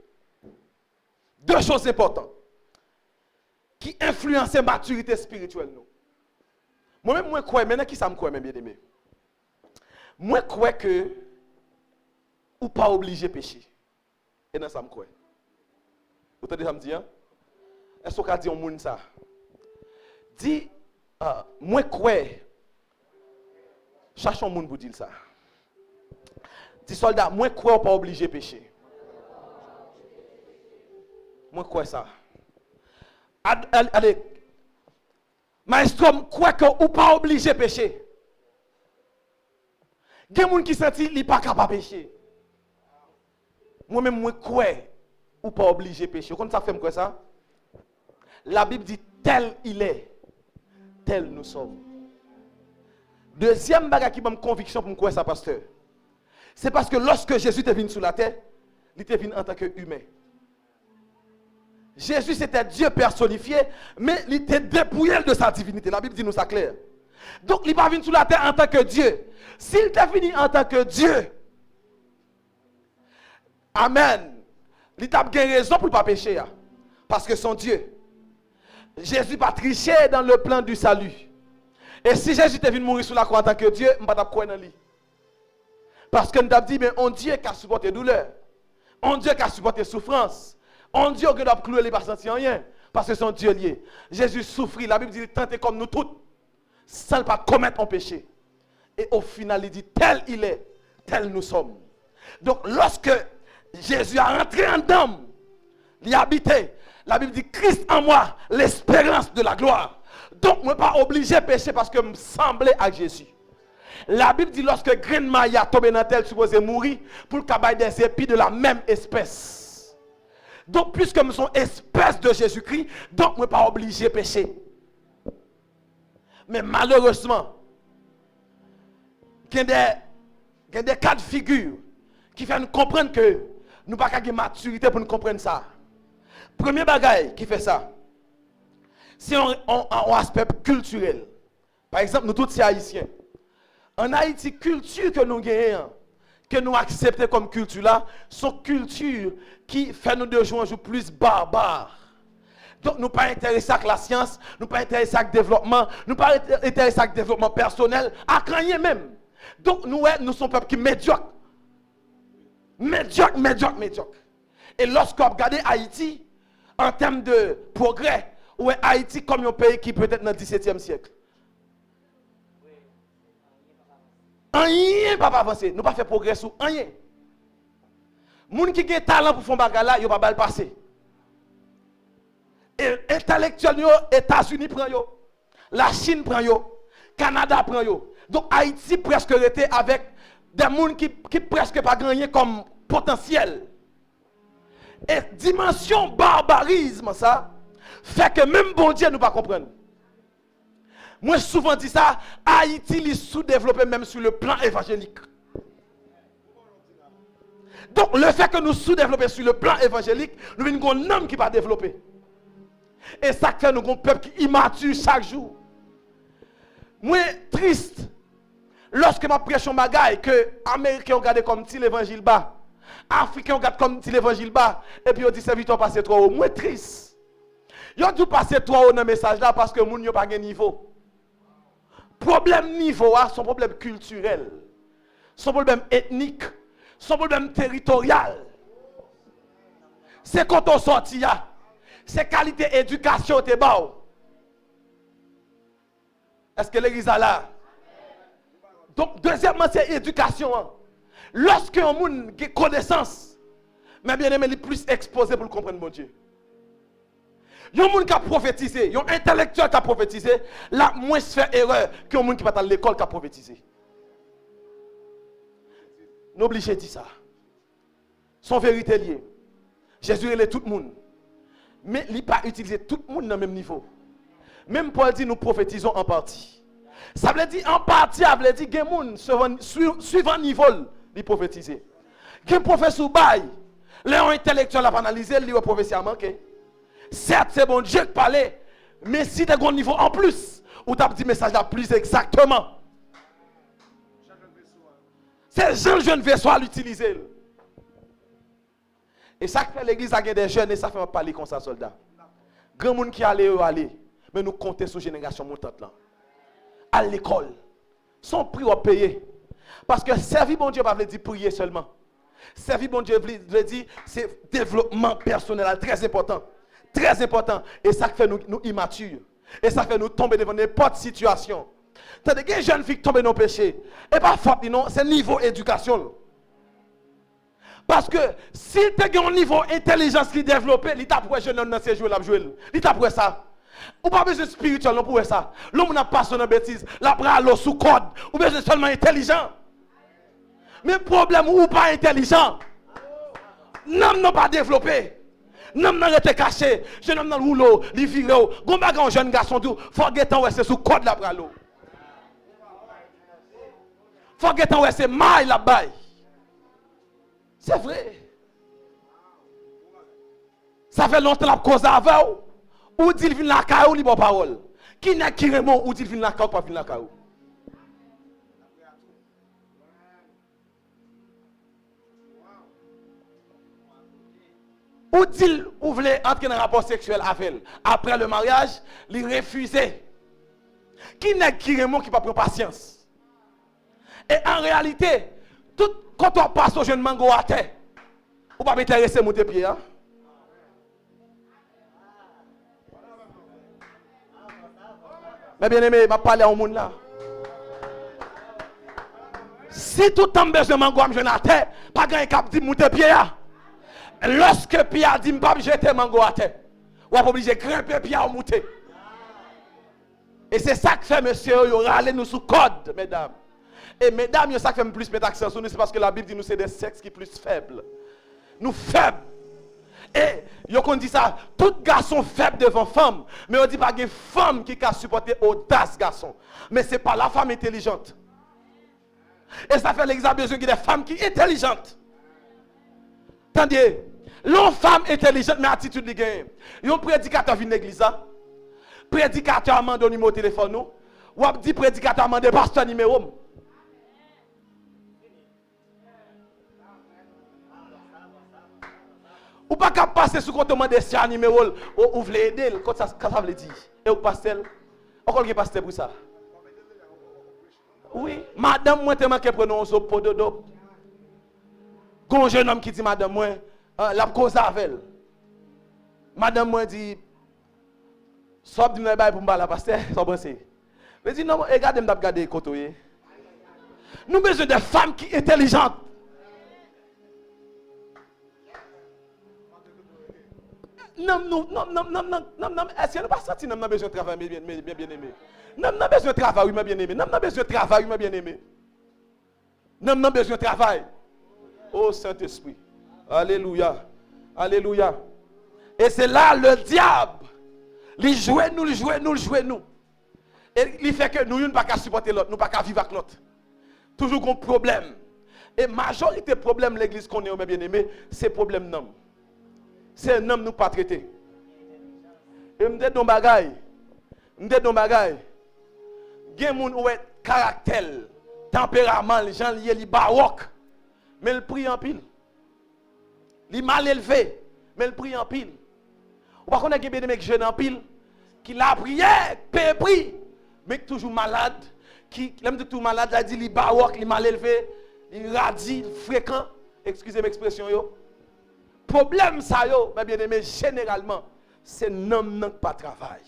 A: Deux choses importantes qui influencent la maturité spirituelle nous. Moi-même, moi crois, maintenant qui ça me croit, bien aimé. Moi crois que ou pas obligé de pécher. Et dans ça me croit. Vous entendez ça me dire? Est-ce qu'on dit au monde ça? Dis, moi crois. Cherchons monde pour dire ça. Dis soldat, moi crois pas obligé de pécher. Moi crois ça. Allez. Maestro, crois que ou pas obligé de pécher. Il y a des gens qui sentent qu'ils ne sont pas capables de pécher. Moi-même, moi crois ou pas obligé de pécher. Quand ça fait quoi ça? La Bible dit tel il est, tel nous sommes. Deuxième bagage qui m'a conviction pour me croire ça, pasteur. C'est parce que lorsque Jésus est venu sur la terre, il était venu en tant qu'humain. Jésus c'était Dieu personnifié, mais il était dépouillé de sa divinité. La Bible dit nous ça clair. Donc il n'est pas venu sur la terre en tant que Dieu. S'il était venu en tant que Dieu, amen, il a bien raison pour ne pas pécher. Parce que son Dieu. Jésus n'a pas triché dans le plan du salut. Et si Jésus était venu mourir sur la croix en tant que Dieu, je ne vais pas croire dans lui. Parce que nous avons dit, mais on Dieu qui a supporté douleur. On Dieu qui a supporté souffrance. On Dieu qui a cloué les pas senti rien. Parce que son Dieu lié. Jésus souffrit. La Bible dit, il tentait comme nous tous. Sans ne pas commettre un péché. Et au final, il dit, tel il est, tel nous sommes. Donc, lorsque Jésus a rentré en dame, il y a habité. La Bible dit, Christ en moi, l'espérance de la gloire. Donc, je ne suis pas obligé de pécher parce que je me semblais à Jésus. La Bible dit, lorsque grain de maille a tombé dans tel, supposé mourir, pour le cabaye des épis de la même espèce. Donc, puisque nous sommes espèce de Jésus-Christ, donc je ne suis pas obligé de pécher. Mais malheureusement, il y a des cas de figure qui font nous comprendre que nous n'avons pas de maturité pour nous comprendre ça. Premier bagaille qui fait ça, c'est un aspect culturel. Par exemple, nous tous sommes haïtiens. En Haïti, culture que nous gagnons, que nous acceptons comme culture là, sont culture qui fait nous de jour en jour plus barbares. Donc, nous ne sommes pas intéressés à la science, nous ne sommes pas intéressés à le développement, nous ne sommes pas intéressés à le développement personnel, à rien même. Donc, nous sommes un peuple qui est médiocre. Médiocre. Et lorsqu'on regarde Haïti, en termes de progrès, où est Haïti comme un pays qui peut être dans le XVIIe siècle. Rien pas avancer, nous pas fait progrès sur rien. Les gens qui ont talent pour faire bagarre là, ils pas mal passer. Et intellectuels, les États-Unis prennent yo, la Chine prend yo, Canada prend yo. Donc Haïti presque était avec des gens qui presque pas gagné comme potentiel. Et dimension barbarisme ça fait que même bon Dieu nous pas comprendre. Moi souvent dit ça, Haïti est sous-développé même sur le plan évangélique. Donc le fait que nous sous-développés sur le plan évangélique, nous avons un homme qui va développer. Et ça fait nous avons un peuple qui immature chaque jour. Moi triste lorsque je prêche un bagaille que les Américains regardent comme si l'évangile bas, Africains regardent comme si l'évangile bas, et puis on dit serviteur passer trop haut. Moi triste. Yo dû passer trop haut dans le message là parce que les gens n'ont pas de niveau. Problème niveau, son problème culturel, son problème ethnique, son problème territorial. C'est quand on sortit, c'est qualité éducation te bas. Est-ce que l'église a là? Donc, deuxièmement, c'est éducation. Lorsque un monde a connaissance, mais bien aimé, il est plus exposé pour le comprendre, mon Dieu. Il y a un monde qui a prophétisé, il y a un intellectuel qui a prophétisé, là, moins se fait erreur qu'un monde qui va à l'école qui a prophétisé. N'obligez dit ça. Son vérité liée. Jésus est tout le monde. Mais il n'a pas utilisé tout le monde dans le même niveau. Même Paul dit nous prophétisons en partie. Ça veut dire en partie, ça veut dire que les gens suivant niveau, ils prophétisent. Quand un professeur bail, les intellectuels ont analysé, ils ont prophétisé à manquer. Certes, c'est bon Dieu qui parlait, mais si tu as un niveau en plus, ou tu as dit message là plus exactement. C'est Jean le jeune vaisseau à l'utiliser. Et ça fait l'église a des jeunes et ça fait parler comme ça, soldat. Grand monde qui allait, mais nous comptons sur la génération montante là. À l'école, son prix à payer. Parce que servir bon Dieu ne veut pas dire prier seulement. Servir bon Dieu veut dire c'est développement personnel très important. Très important. Et ça fait nous immatures. Et ça fait nous tomber devant n'importe situation. Tandis que les jeunes filles tombent dans le péché. Et pas faute, non, c'est niveau éducation. Parce que si tu as un niveau intelligence qui est développé, il t'a pour jeune homme dans ses jours, il t'a pour ça. Ou pas besoin spirituel, non pour ça. L'homme n'a pas son bêtise, la bras sous code, ou besoin seulement intelligent. Mais problème ou pas intelligent, n'homme n'a pas développé. N'homme n'a été caché, jeune homme dans le rouleau, il vire, gon bagan jeune garçon tout, faut que c'est sous code la bras l'eau.
B: faut que ouais c'est maille la baille. C'est vrai. Ça fait longtemps la cause avec ou dit il vient la caillou li bon parole. Qui n'a qui remon ou dit il vient la caillou pas vient la caillou. Ou dit ou voulait entrer dans un rapport sexuel avec elle. Après le mariage, il refusait. Qui n'est qui remon qui pas prendre patience. Et en réalité, tout quand on passe au jeune mango à terre, ou pas m'intéresser monter pied hein. Mais bien aimé, m'a parlé au monde là. Si tout temps besoin mango à me jeune à terre, pas gagne cap dit monter pied là. Lorsque Pierre dit m'pas jeter mango à terre, ou pas obligé grimper Pierre monter. Et c'est ça que fait monsieur yo râler nous sous code mesdames. Et mesdames, ça qui fait plus mettre accent sur nous, c'est parce que la Bible dit nous c'est des sexes qui sont plus faibles. Nous faibles. Et on dit ça, tout garçon faible devant femme, mais on dit pas une femme qui a supporté audace garçon. Mais c'est pas la femme intelligente. Et ça fait l'exemple besoin des femmes qui sont intelligentes. Attendez, l'homme femme intelligente mais attitude de gain. Un prédicateur vient l'église ça. Prédicateur amène un numéro de téléphone nous. Ou dit prédicateur amène pasteur numéro. Ou pas qu'à passer sous compte de ce numéro ou voulez aider quand ça veut dire. Et au pasteur, encore qui pasteur pour ça. Oui, madame moi te manque prendre un pot de dope. Gon jeune homme qui dit madame moi la cause avec elle. Madame moi dit soit dit me bail pour me la pasteur, ça penser. Mais dit non, regardez me regarder côté. Nous besoin de femmes qui intelligentes. Non, est-ce que nous pas senti nous besoin de travail bien aimé. Nous avons besoin de travail, oui, bien aimé. Nous avons besoin de travail, oui, bien aimé. Nous avons besoin de travail. Oh Saint-Esprit. Alléluia. Alléluia. Et c'est là le diable. Il joue nous. Et il fait que nous ne pouvons pas supporter l'autre, nous ne pouvons pas vivre avec l'autre. Toujours un problème. Et majorité problème l'église qu'on est bien aimé, c'est problème d'homme. C'est un homme nous pas traité. Et me dit dans bagaille. Gen moun ou est caractère, tempérament, les gens liés li baroque, mais le prix en pile. Li mal élevé, mais le prix en pile. Ou pas connaître des mecs jeunes en pile qui la prière, paye prix, mais toujours malade, qui l'aime tout malade, la dit li baroque, li mal élevé, li radis, fréquent, excusez l'expression yo. Problème ça yo, mais bien aimé généralement, c'est n'homme n'a pas travail.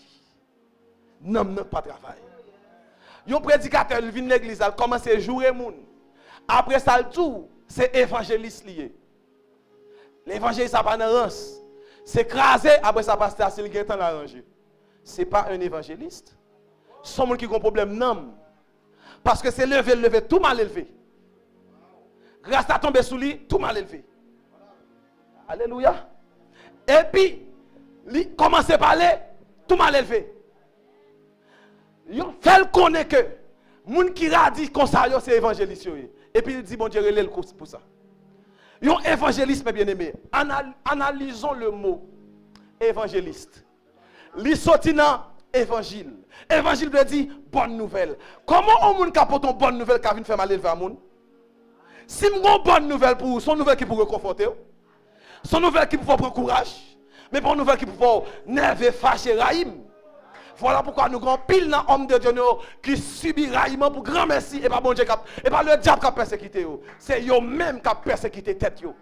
B: N'homme n'a pas travail. Yon prédicateur il vient de l'église, il commence à jouer moun. Après ça le tout, c'est évangéliste lié. L'évangéliste ça pas dans rance. C'est crasé après ça pasteur s'il gagne temps l'arranger. C'est pas un évangéliste. Son monde qui a un problème non. Parce que c'est levé tout mal élevé. Grâce à tomber sous lui, tout mal élevé. Alléluia. Et puis il commence à parler tout mal élevé. Yon fait connaître que moun qui radie comme ça c'est évangéliste et puis il dit bon Dieu relève pour ça. Yon évangéliste bien aimé. Analysons le mot évangéliste. Li sorti dans évangile. Évangile veut dire bonne nouvelle. Comment on moun capote une bonne nouvelle qui vient faire mal élever à moun? Si m'gon bonne nouvelle pour son nouvelle qui pour réconforter, son nouvelle qui pour prendre courage, mais pas une nouvelle qui pour nerver fâcher raïm. Voilà pourquoi nous avons pile dans homme de Dieu qui subit raillement pour grand merci et pas bon Dieu et pas le diable qui a persécuté. C'est eux même qui a persécuté tête yo.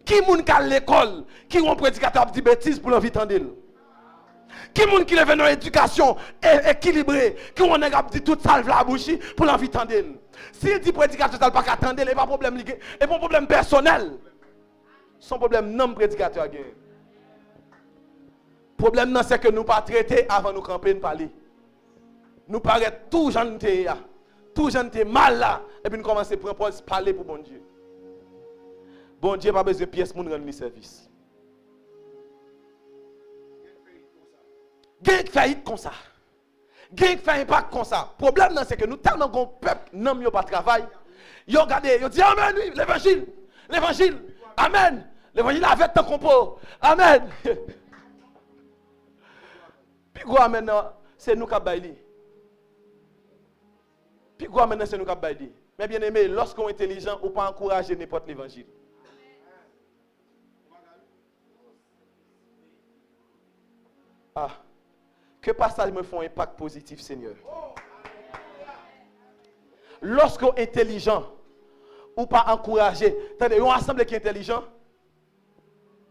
B: Qui moun qui à l'école, qui ont prédicateur dit bêtises pour l'envie tendel. Qui moun qui lève dans éducation équilibrée, qui ont dit tout salve la bouche pour l'envie tendel. S'il dit prédicateur ça pas attendre et pas problème lié et pas problème personnel. Son problème non prédicateur gain. Problème non c'est que nous pas traiter avant nous camper nous parler. Nous paraît tout gentil tout gentil mal là et puis nous commencer à parler pour bon Dieu. Bon Dieu pas besoin de pièces pour nous rendre service. Gen faillite comme ça. Gang fait impact comme ça. Problème c'est que nous tellement gon peuple n'aime yo pas travail. Yo regardez, yo dit amen oui, l'évangile. L'évangile. Amen. L'évangile avec ton compo. Amen. Puis quoi maintenant, c'est nous qui baili. Puis quoi maintenant c'est nous qui baili. Mais bien aimé, lorsqu'on est intelligent, on peut encourager n'importe l'évangile. Ah, que passage me font un impact positif, Seigneur. Lorsqu'on est intelligent, ou pas encourager. Attendez, on assemblée qui est intelligent.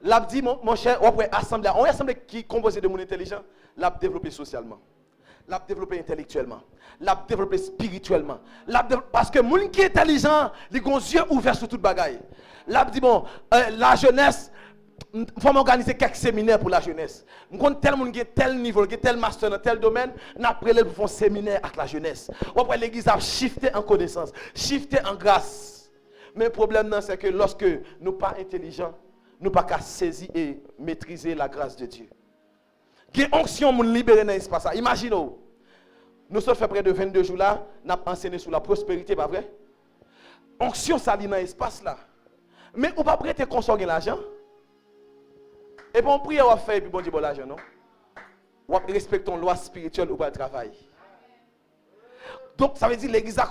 B: L'a dit mon cher, on assemblée qui est composée de monde intelligent, l'a développé socialement, l'a développé intellectuellement, l'a développé spirituellement. Parce que monde qui est intelligent, il a les yeux ouverts sur toute bagaille. L'a dit bon, la jeunesse, il faut m'organiser quelques séminaires pour la jeunesse. Je connais tel monde qui est tel niveau, qui est tel master dans tel domaine, après les pour faire un séminaire avec la jeunesse. Après l'église a shifté en connaissance, shifté en grâce. Mais le problème c'est que lorsque nous ne sommes pas intelligents, nous ne pouvons pas saisir et maîtriser la grâce de Dieu. Il y a une onction pour nous libérer dans l'espace. Imaginez, nous sommes fait près de 22 jours là, nous avons enseigné sur la prospérité, pas vrai? Onction ça dans l'espace là. Mais on ne peut pas prêter consommer l'argent. Et puis on prie à faire et puis bon Dieu bon l'argent, non? On respecte la loi spirituelle ou pas le travail. Donc ça veut dire l'église a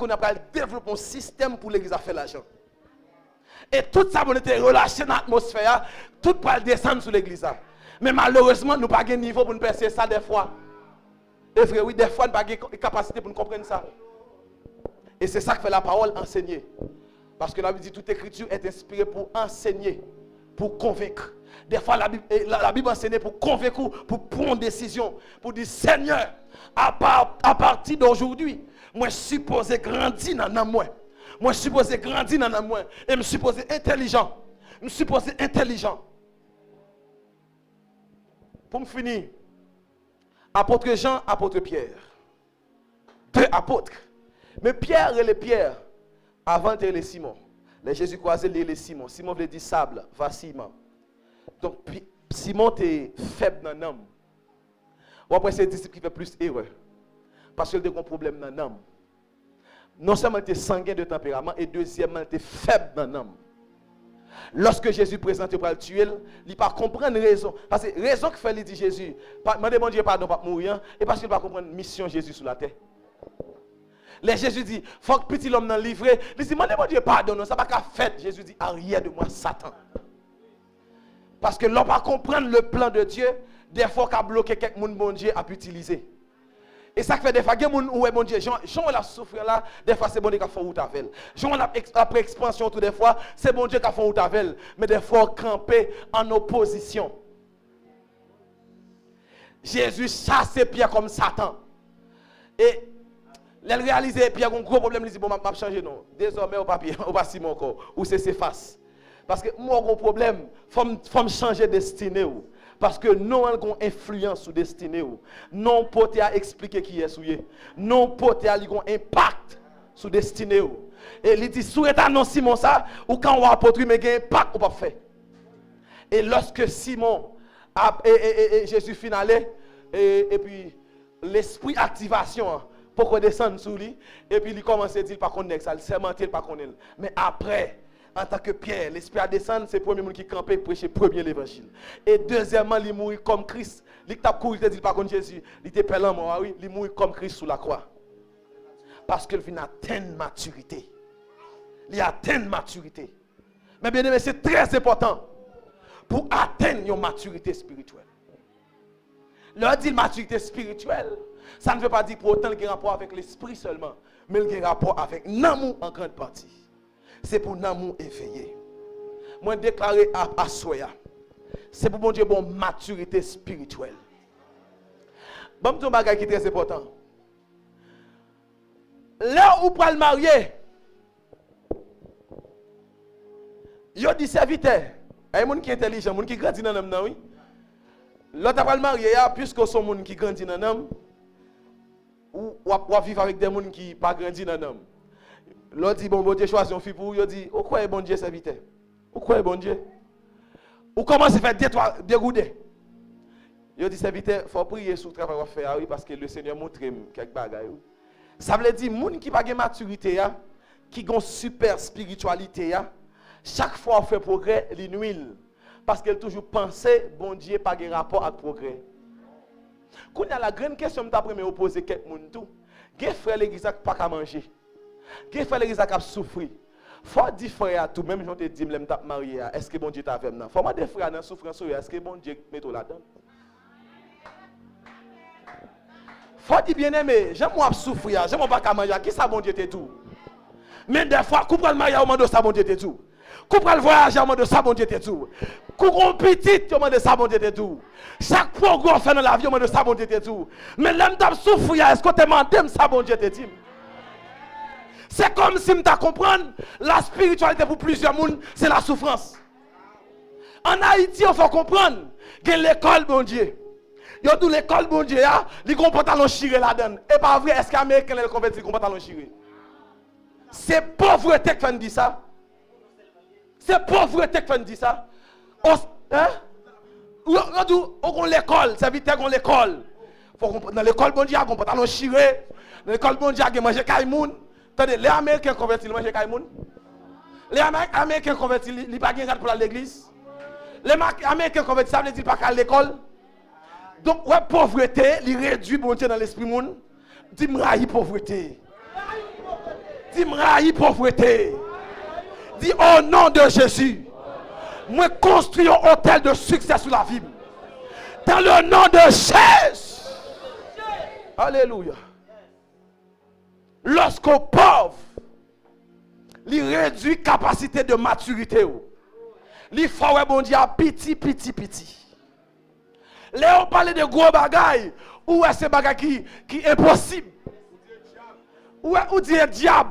B: développé un système pour l'église à faire l'argent. Et tout ça, on était relâché dans l'atmosphère, tout peut descendre sur l'église. Mais malheureusement, nous n'avons pas de niveau pour nous percer ça des fois. Et vrai, oui, des fois, nous n'avons pas de capacité pour nous comprendre ça. Et c'est ça que fait la parole, enseigner. Parce que la Bible dit toute écriture est inspirée pour enseigner, pour convaincre. Des fois, la Bible enseigne pour convaincre, pour prendre une décision, pour dire Seigneur, à partir d'aujourd'hui, moi je suis supposé grandir dans moi. Moi je suis supposé grandir dans moi. Et je suis supposé intelligent. Je suis supposé intelligent. Pour me finir, apôtre Jean, apôtre Pierre. Deux apôtres. Mais Pierre et les Pierre, avant de les Simon. Les Jésus croisés les Simon. Simon veut dire sable, vacillement. Donc Simon est faible dans l'âme. Ou après c'est le disciple qui fait plus erreur. Parce qu'il a un problème dans l'âme. Non seulement il est sanguin de tempérament, et deuxièmement il est faible dans l'âme. Lorsque Jésus présente pour le tuer, il ne peut pas comprendre raison. Parce que raison que fait il dit Jésus, demandez bon Dieu pardon pour mourir, et parce qu'il ne peut pas comprendre mission Jésus sur la terre. Les Jésus dit, il faut que petit l'homme dans livré. Il dit, demandez bon Dieu pardon, ça va pas faire. Jésus dit, arrière de moi Satan. Parce que l'homme va comprendre le plan de Dieu, des fois qu'il a bloqué quelques monde bon Dieu a pu utiliser. Et ça fait des fois, il y a des gens où est bon Dieu. Jean la souffrir là, des fois c'est bon Dieu qui a fait route avec. Jean après expansion, tout des fois, c'est bon Dieu qui a fait route avec. Mais des fois, camper en opposition. Jésus chasse Pierre comme Satan. Et il réalise Pierre a un gros problème, il dit, bon, je vais changer non. Désormais, au papier, au pas Simon encore, ou c'est face. Parce que moi, j'ai un problème, il faut me changer de destinée. Parce que nous avons une influence sur destinée. Non, pour te expliquer qui est souillé. Non, pour te avoir un impact sur destinée. Et il dit, si vous annoncez Simon ça, ou quand on va apporter, mais il y a un impact ou pas fait. Et lorsque Simon et Jésus finalé, et puis l'esprit activation pour qu'on descende sur lui, et puis il commence à dire, pas qu'on est ça, il s'est menti, pas qu'on est. Mais après, en tant que Pierre, l'esprit à descendre, c'est le premier monde qui campait pour prêcher premier l'évangile. Et deuxièmement, il mourit comme Christ. Il t'a couru, il dit par contre Jésus, il était pelant, moi, oui, il mourit comme Christ sous la croix. Parce qu'il vient atteindre maturité. Il atteint maturité. Mais bien aimé, c'est très important pour atteindre une maturité spirituelle. Leur dit maturité spirituelle, ça ne veut pas dire pour autant qu'il y a un rapport avec l'esprit seulement, mais il y a un rapport avec l'amour en grande partie. C'est pour l'amour éveillé. Moi, déclaré à Soya, c'est pour mon Dieu, bon maturité spirituelle. Bon, un bagage qui est très important. Là où pour le marier, il dit serviteur. Il y a des gens qui sont intelligents, des gens qui grandissent dans l'homme, oui. L'autre après le marier, puisque sont des gens qui grandissent dans l'homme, ou vivre avec des gens qui ne pas grandissent dans l'homme. L'autre dit, bon Dieu choisit une fille pour vous, il dit, où quoi est bon Dieu serviteur? Où quoi est bon Dieu? Ou comment se fait dégoûter? Il dit, serviteur, il faut prier sur le travail qu'on fait, oui, parce que le Seigneur montre quelques bagages. Ça veut dire, les gens qui n'ont pas de maturité, qui ont une super spiritualité, chaque fois qu'on fait progrès, ils nuisent. Parce qu'elle toujours pensé, bon Dieu, pas de rapport avec le progrès. Quand il y a la grande question que je vais poser à quelqu'un, il y a des frères l'église qui n'ont pas à manger. Il y a des frères l'église qui ont souffert. Il faut dire frère tout, même si je te dis, je suis marié, est-ce que bon Dieu t'a fait maintenant? Il faut dire frère dans la souffrance, est-ce que bon Dieu met là-dedans? Il faut dire bien aimé, j'aime moi souffrir, j'aime pas manger, qui ça bon Dieu te tout? Mais des fois, coupe le mariage au moment de ça bon Dieu te tout. Coupe le voyage au moment de ça bon Dieu te tout. Coupe un petit au moment de ça bon Dieu te tout. Chaque programme fait dans la vie au moment de ça bon Dieu te tout. Mais l'homme t'a souffrir, est-ce que tu m'entends ça bon Dieu te dit? C'est comme si tu comprends, la spiritualité pour plusieurs monde, c'est la souffrance. En Haïti, il faut comprendre que l'école, bon Dieu. Il y a tout l'école, bon Dieu, il y a un pantalon chiré là-dedans. Et pas vrai, est-ce qu'Américain est converti avec un pantalon chiré? C'est pauvreté qui fait dire ça. C'est pauvreté qui fait dire ça. Hein? On l'école, c'est vite qu'on l'école. Dans l'école, bon Dieu, il y a un pantalon chiré. Dans l'école, bon Dieu, il y a mangé caïmoun. Attendez, les Américains convertis, ils mangent caïmoun. Les Américains convertis, ils n'ont pas de pour l'église. Les Américains convertis, ça veut dire qu'ils ne pas à l'école. Donc, ouais, pauvreté, il réduit bon Dieu dans l'esprit monde. Dis-moi, pauvreté. Dis-moi, pauvreté. Dis au nom de Jésus. Moi, construis un hôtel de succès sur la vie. Dans le nom de Jésus. Alléluia. Lorsqu'on pauvre, il réduit capacité de maturité. Il faut bon Dieu petit. Là, on parle de gros bagailles. Où est ce bagaille qui est impossible? Où dit le diable?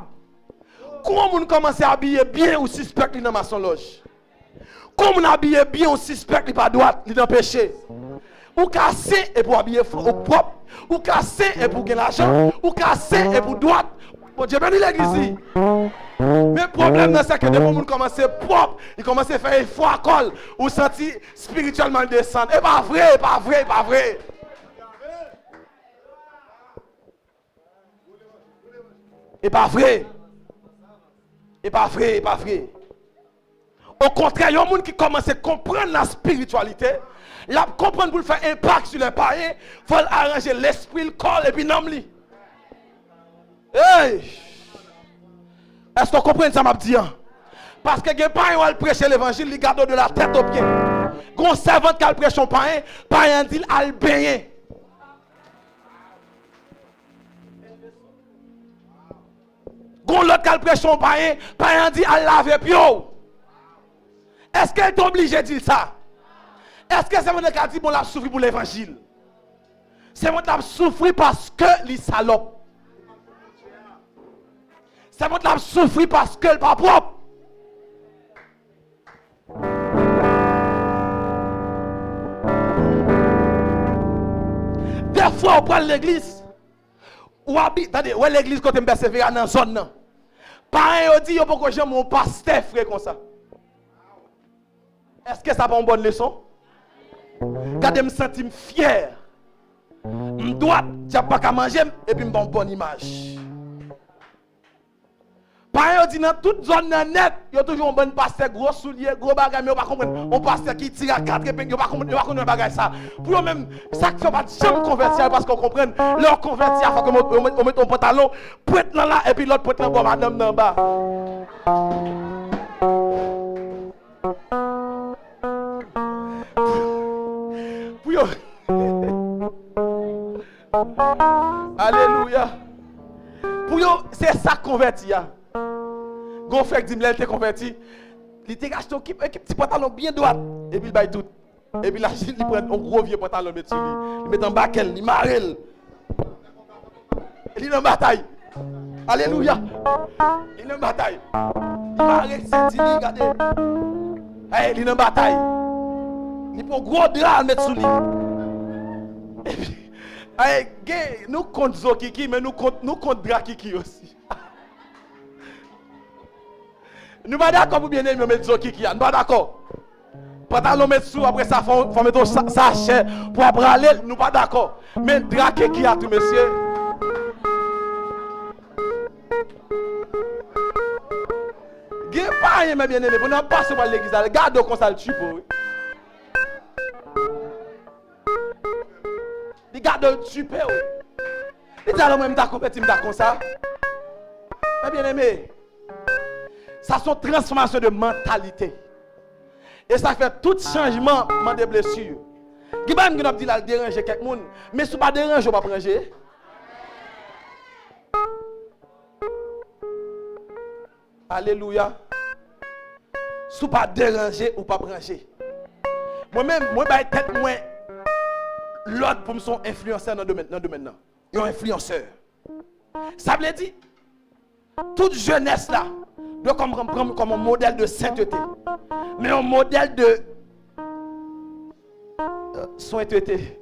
B: Comment on commence à habiller bien ou suspect dans ma son loge? Comment on habille bien ou suspect il pas droit, il dans péché? Ou casser et pour habiller propre, ou casser et pour gagner l'argent, ou casser et pour droite. Bon Dieu béni l'église. Mais le problème c'est que des gens commencent à propre, ils commencent à faire foi à col, ou sentir spirituellement descendre. Et pas vrai, pas vrai, pas vrai. Et pas vrai. Et pas vrai, et pas vrai. Au contraire, il y a des gens qui commencent à comprendre la spiritualité. La comprendre pour faire impact sur les païens, il faut arranger l'esprit, le corps et puis l'homme. Hey! Est-ce que vous comprenez ça, m'a dit? Parce que les païens qui prêchent l'évangile, ils gardent de la tête aux pieds. Quand un servant qui prêche son païen, païen dit al baigner. Quand l'autre qui prêche son païen, païen dit al laver pio. Est-ce qu'elle est obligée de dire ça? Est-ce que c'est mon qui a dit bon la souffrir pour l'évangile? C'est mon qui a souffert parce que les salopes. C'est mon qui a souffert parce que le pas propre. Des fois on prend l'église. Ou habite, attendez, où est l'église quand on persévère dans la zone? Pareil, on dit, pourquoi j'aime mon pasteur frère comme ça? Est-ce que ça pas une bonne leçon? Quand je me sens fier, je dois pas qu'à manger et puis je me une bonne image. Pareil, on dit dans toute zone net, il y a toujours un bon pasteur, gros souliers, gros bagage, mais on ne pas comprendre. Un pasteur qui tire à 4 épingles, on ne pas comprendre un bagage ça. Pour eux-mêmes, ça ne fait pas de jamais convertir parce qu'on comprenne. Leur convertir, il faut qu'on mette un pantalon, prête là et puis l'autre prête là, madame dans bas. Alléluia. Pour eux, c'est ça converti. Gon frère dit il était converti. Il était acheté un petit pantalon bien droit et puis il baille tout. Et puis là il prend un gros vieux pantalon mettre sur lui. Il met en baquel, il marrel. Il est en bataille. Alléluia. Il est en bataille. Il marrel c'est regardez. Il est en bataille. Il prend un gros drap mettre sur lui. Et puis nous comptons Zokiki, mais nous comptons Drakiki aussi. Nous ne sommes pas d'accord pour bien aimer Zokiki. Nous ne sommes pas d'accord. Pantalon mettre sous, après ça, faut mettre sachet pour aller, nous pas d'accord. Mais draquer qui a tout, monsieur. Gè pas rien, mes bien-aimés, pour nous passer par l'église, garde comme ça le tue pour. Il garde le tue pour. Il dit alors, même d'accord, petit, comme ça. Mes bien-aimés, ça sont transformations de mentalité. Et ça fait tout changement des blessures. Qui va me dire là déranger quelqu'un, mais si pas déranger, on va prendre. Alléluia. Si pas déranger ou pas brancher. Moi-même, moi vais tête moi l'autre pour me son influenceur dans le domaine. Il est un influenceur. Ça veut dire toute jeunesse là doit comprendre comme un modèle de sainteté. Mais un modèle de sainteté.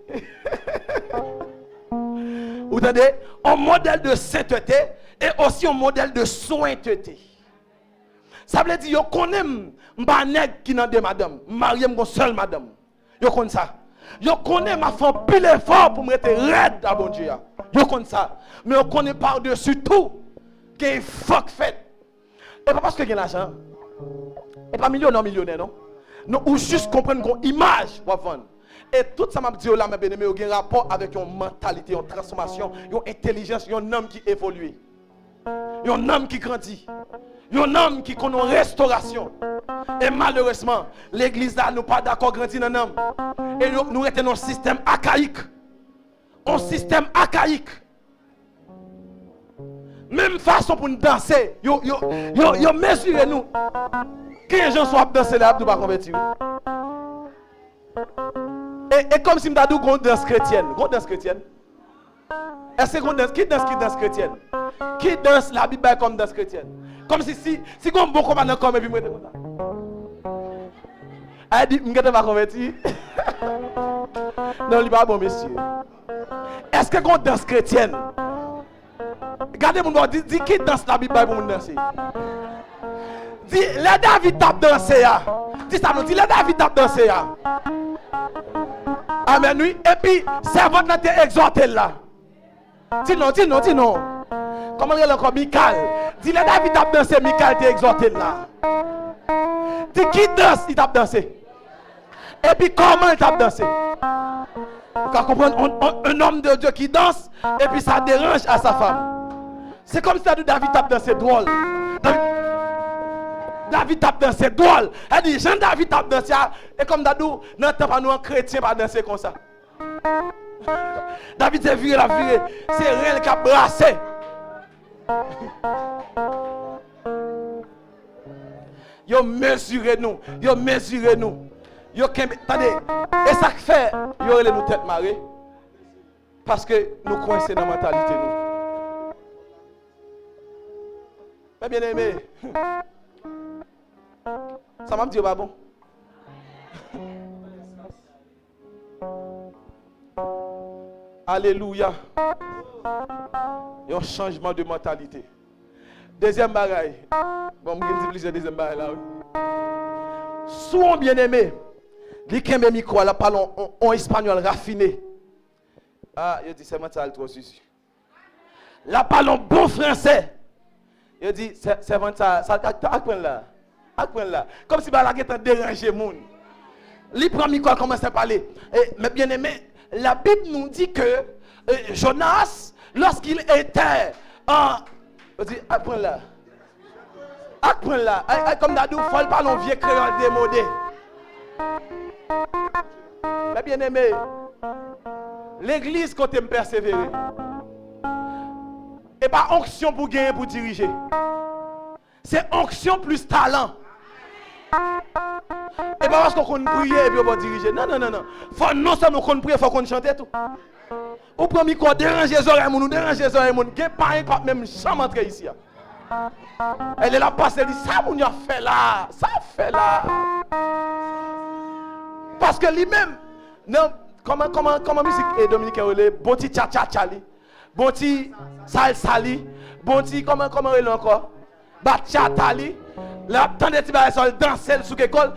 B: Vous entendez? Un modèle de sainteté et aussi un modèle de sainteté. Ça veut dire yo connaît m'pa nèg qui nan de madame, marié mon seul madame. Yo connaît ça. Yo connaît m'a fait pile effort pour me rester raide à bon Dieu. Yo connaît ça. Mais on connaît par-dessus tout qu'il fuck fait. Et pas parce que gagne l'argent. Et pas millionnaire non. Non, ou juste comprendre qu'on image pour vendre. Et tout ça m'a dit là mes bien-aimés, il y a un rapport avec une mentalité, une transformation, une intelligence, un homme qui évolue. Un homme qui grandit. Un homme qui connaît une restauration. Et malheureusement, l'église là nous pas d'accord grandir dans l'homme. Et nous retenons un système archaïque. Un système archaïque. Même façon pour nous danser, yo mesurez nous. Que les gens soient danser là, nous pas convertir. Et comme si nous avons une danse chrétienne. Une danse chrétienne. Est-ce que danse chrétienne? Qui danse la Bible comme danse chrétienne? Comme si on bon commandant comme et puis moi comme ça. Elle dit, je ne vais pas convertir. Non, il n'est pas bon, monsieur. Est-ce que on danse chrétienne? Regardez mon dit qui danse la Bible pour nous danser. Dis, les David tape danser. Dis ça, dis les David tape danser. Amen, oui. Et puis, servante n'a été exhorté là. Dis non. Comment il y a encore Michael? Dis les David tape danser, Michael t'est exhorté là. Dis qui danse, il tape danser. Et puis comment il tape danser? Vous comprenez un homme de Dieu qui danse et puis ça dérange à sa femme. C'est comme si David tape danser drôle. David tape danser drôle. Elle dit Jean-David tape danser et comme Dadou, n'entend pas nous en chrétien pas danser comme ça. David s'est viré la virée, c'est réel qui a brassé. Yo mesurez nous. Attendez, et ça fait, yo relè nous tête marée parce que nous coincés dans la mentalité nous. Mais bien aimé, ça m'a dit pas bon. Alléluia. Il y a un changement de mentalité. Deuxième bagaille. Bon, je vais dire plusieurs deuxième bagaille là. Souvent bien aimé. Li kembe micro là parlons en espagnol raffiné. Ah, il dit c'est mental trop souci. Là parlons bon français. Il dit c'est mental ça apprendre là. Apprendre là. Comme si ba la gèt déranger moun. Li prend micro commence à parler. Mais bien aimé, la Bible nous dit que Jonas lorsqu'il était en il dit apprendre là. Apprendre là. Comme Dadou faut parler en vieux créole démodé. Mais bien aimé, l'église côté me persévérer. Et pas onction pour gagner, pour diriger. C'est onction plus talent. Et pas parce qu'on peut prier et puis on va diriger. Non. Faut non seulement qu'on prie, il faut qu'on chante tout. Au premier coup, déranger les oreilles, nous déranger les oreilles, il n'y a pas même jamais entrer ici. Elle est là, passe, elle dit, ça, mon a fait là, ça fait là. Parce que lui-même, comment musique et Dominique Relé, bon petit cha-cha-cha, bon petit salsa, bon petit, comment il encore, bachata, là, tant de petits barres, danser sous l'école,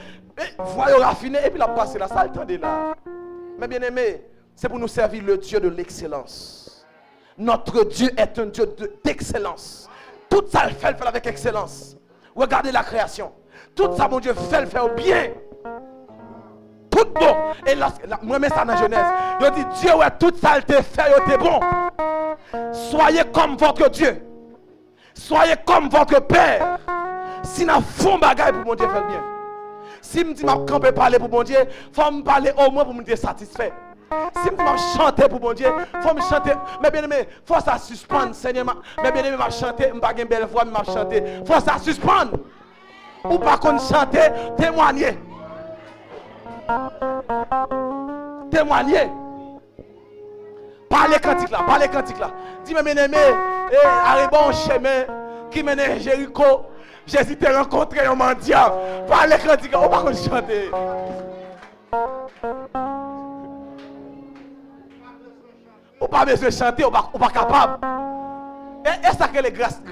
B: Voyons raffiné et puis la passer là, ça attendez là. Mais bien aimé, c'est pour nous servir le Dieu de l'excellence. Notre Dieu est un Dieu d'excellence. Tout ça, il fait avec excellence. Regardez la création. Tout ça, mon Dieu, fait le faire bien. Tout bon. Et là, moi, je mets ça dans Genèse. Il dit, Dieu, ouais, tout ça, il te fait, il te bon. Soyez comme votre Dieu. Soyez comme votre Père. Si nous faisons bagaille pour mon Dieu faire bien. Si je me dis que je peux parler pour mon Dieu, il faut me parler au moins pour me dire satisfait. Si je me chanter pour mon Dieu, il faut me chanter. Mais bien aimé, il faut ça suspendre, Seigneur. Mais bien aimé, je chanter, je ne pas une belle voix, mais je chanter. Il faut ça suspendre. Ou pas qu'on chante, témoigner. Témoigner. Parlez cantique là, parlez cantique là. Dis-moi, bien aimé, arrive bon chemin qui mène à Jéricho. Jésus t'a rencontré un mendiant. Parlez cantique là, ou pas qu'on chante. Ou pas besoin de chanter, ou pas capable. Et ça que les grâce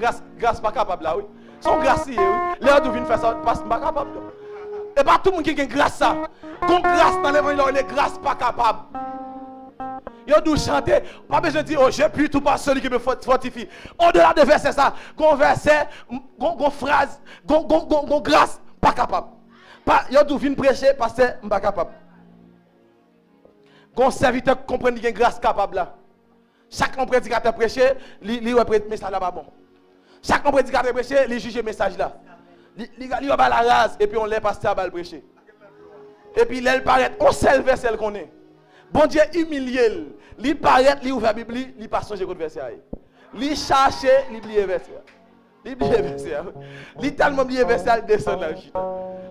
B: pas capable là, oui. Sont gracieux, oui. Les autres viennent faire ça, parce qu'ils sont pas capables. Et pas tout le monde qui a grâce ça. Comme grâce dans l'évangile, les grâces pas capables. Ils doivent chanter, pas besoin de dire, oh, je puis tout par celui qui me fortifie. Au-delà de verset ça, gon verset, gon phrase, gon grâce, pas capable. Ils doivent venir prêcher parce que je pas capable. Gon serviteur qui comprend qu'il y a une grâce capable là. Chaque prédicateur prêcher, il va prêcher message là-bas bon. Chaque prédicateur prêcher, il juge le message là. Il va la rase et puis on l'a pasteur à le prêcher. Et puis il paraît, on sait le verset qu'on est. Bon Dieu humilié. Il paraît, il ouvre la Bible, il passe son verset. Il cherche, il oublie le verset. Il oublie le verset. Il tellement oublié le verset, il descend là.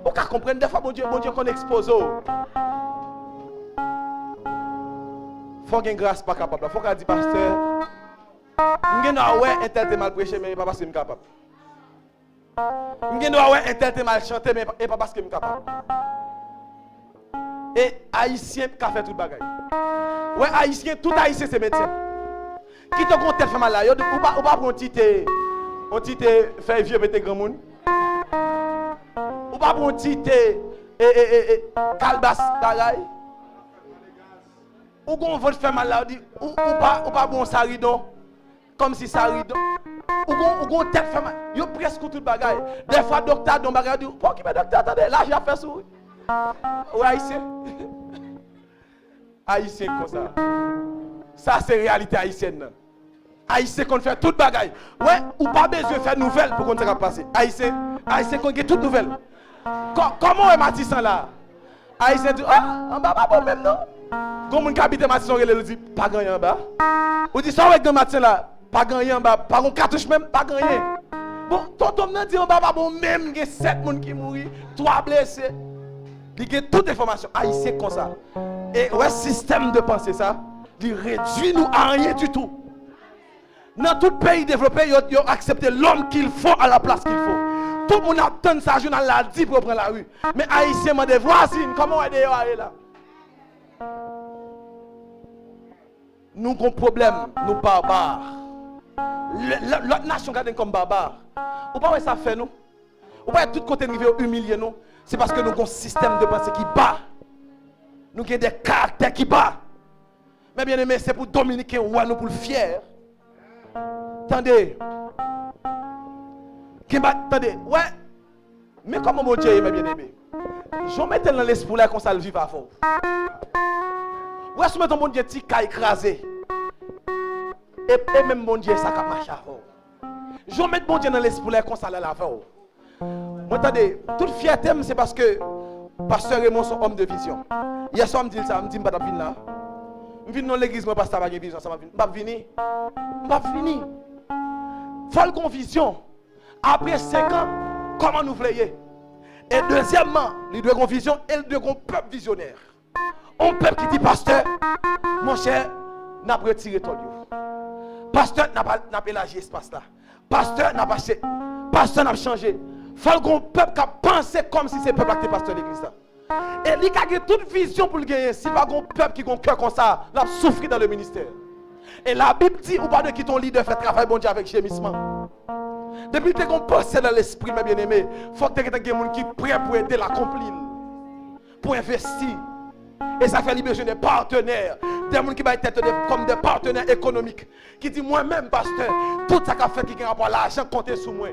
B: On peut comprendre des fois, bon Dieu qu'on expose. Faut qu'il y ait une grâce pas capable. Faut qu'il dise pasteur, je ne ouais un tel mal prêché mais pas parce que je suis capable. Je ne ouais un tel mal chanté mais pas parce que je suis capable. Et haïtien qui a fait tout le bagage. Ouais haïtien, tout haïtien c'est médecin. Qui te compte tel fait mal là, ou pas prendre un petit fait vieux avec tes grands monde. Ou pas prendre un petit calbas bagage. Ou qu'on veut faire mal là, ou pas bon saridon, comme si saridon. Ou qu'on tête fait mal, yo presque tout le bagage. Des fois docteur don bagage dit, pour qui me docteur attendez, là j'ai fait ça. Ouais haïtien. Haïtien comme ça. Ça c'est réalité haïtienne. Haïtien qu'on fait tout le bagage. Ouais, ou pas besoin de faire nouvelle pour qu'on ça passer. Haïtien qu'on get toute nouvelle. Comment est Matissan là? Haïtien dit, ah, on va pas bon même non. Comme un habite Matisson, il dit pas gagné en bas. Ou dit ça avec dans Matisson là, pas gagné en bas, pas un cartouche même, pas gagné. Bon, tonton me dit en bas pas bon même, il y a 7 personnes qui mourent, 3 blessés. Il y a toute information haïtien comme ça. Et ouais système de pensée ça, il réduit nous à rien du tout. Dans tout pays développé, ils ont accepté l'homme qu'il faut à la place qu'il faut. Tout le monde attend ça journal là dit pour prendre la rue. Mais haïtien m'a dit voisine, comment aider là? Nous avons un problème, nous barbares. L'autre nation garde comme barbares. Ou pas ça fait nous? Ou pas tout côté nous humilier nous? C'est parce que nous avons un système de pensée qui bat. Nous avons des caractères qui battent. Mais bien aimé, c'est pour dominiquer ou nous pour le fier. Attendez. Attendez, ouais. Mais comment mon Dieu, mes bien-aimés? Je vais mettre dans l'esprit là qu'on ça le vivre à fond. Ouais, si ton bon Dieu petit cas écrasé. Et même mon Dieu ça a marché à fond. Je vais mettre mon Dieu dans l'esprit là qu'on ça la fond. Attendez, toute fierté c'est parce que pasteur Raymond son homme de vision. Hier soir me dit ça, me dit pas venir là. Je viens dans l'église moi pasteur pas de vision, ça m'a venir. Pas venir. Faut qu'on vision. Après 5 ans, comment nous voulons? Et deuxièmement, il doit avoir une vision et il doit avoir un peuple visionnaire. Un peuple qui dit, pasteur, mon cher, n'a pas retiré ton Dieu. Pasteur n'a pas élargi l'espace là. Pasteur n'a pas changé. Pasteur n'a changé. Il faut qu'on peuple qui a pensé comme si c'est le peuple qui était pasteur de l'église là. Et il a toute vision pour le gagner. Si pas un peuple qui a un cœur comme ça, il a souffert dans le ministère. Et la Bible dit, ou pas de qui ton leader fait travail bon Dieu avec gémissement. Depuis que tu as pensé dans l'esprit, mes bien-aimés, il faut que tu aies des gens qui sont prêts pour aider l'accomplir. pour investir. Et ça fait besoin des partenaires, des gens qui vont être comme des partenaires économiques, qui disent moi-même, pasteur, tout ça qu'a fait qui a rapport à l'argent, comptez sur moi.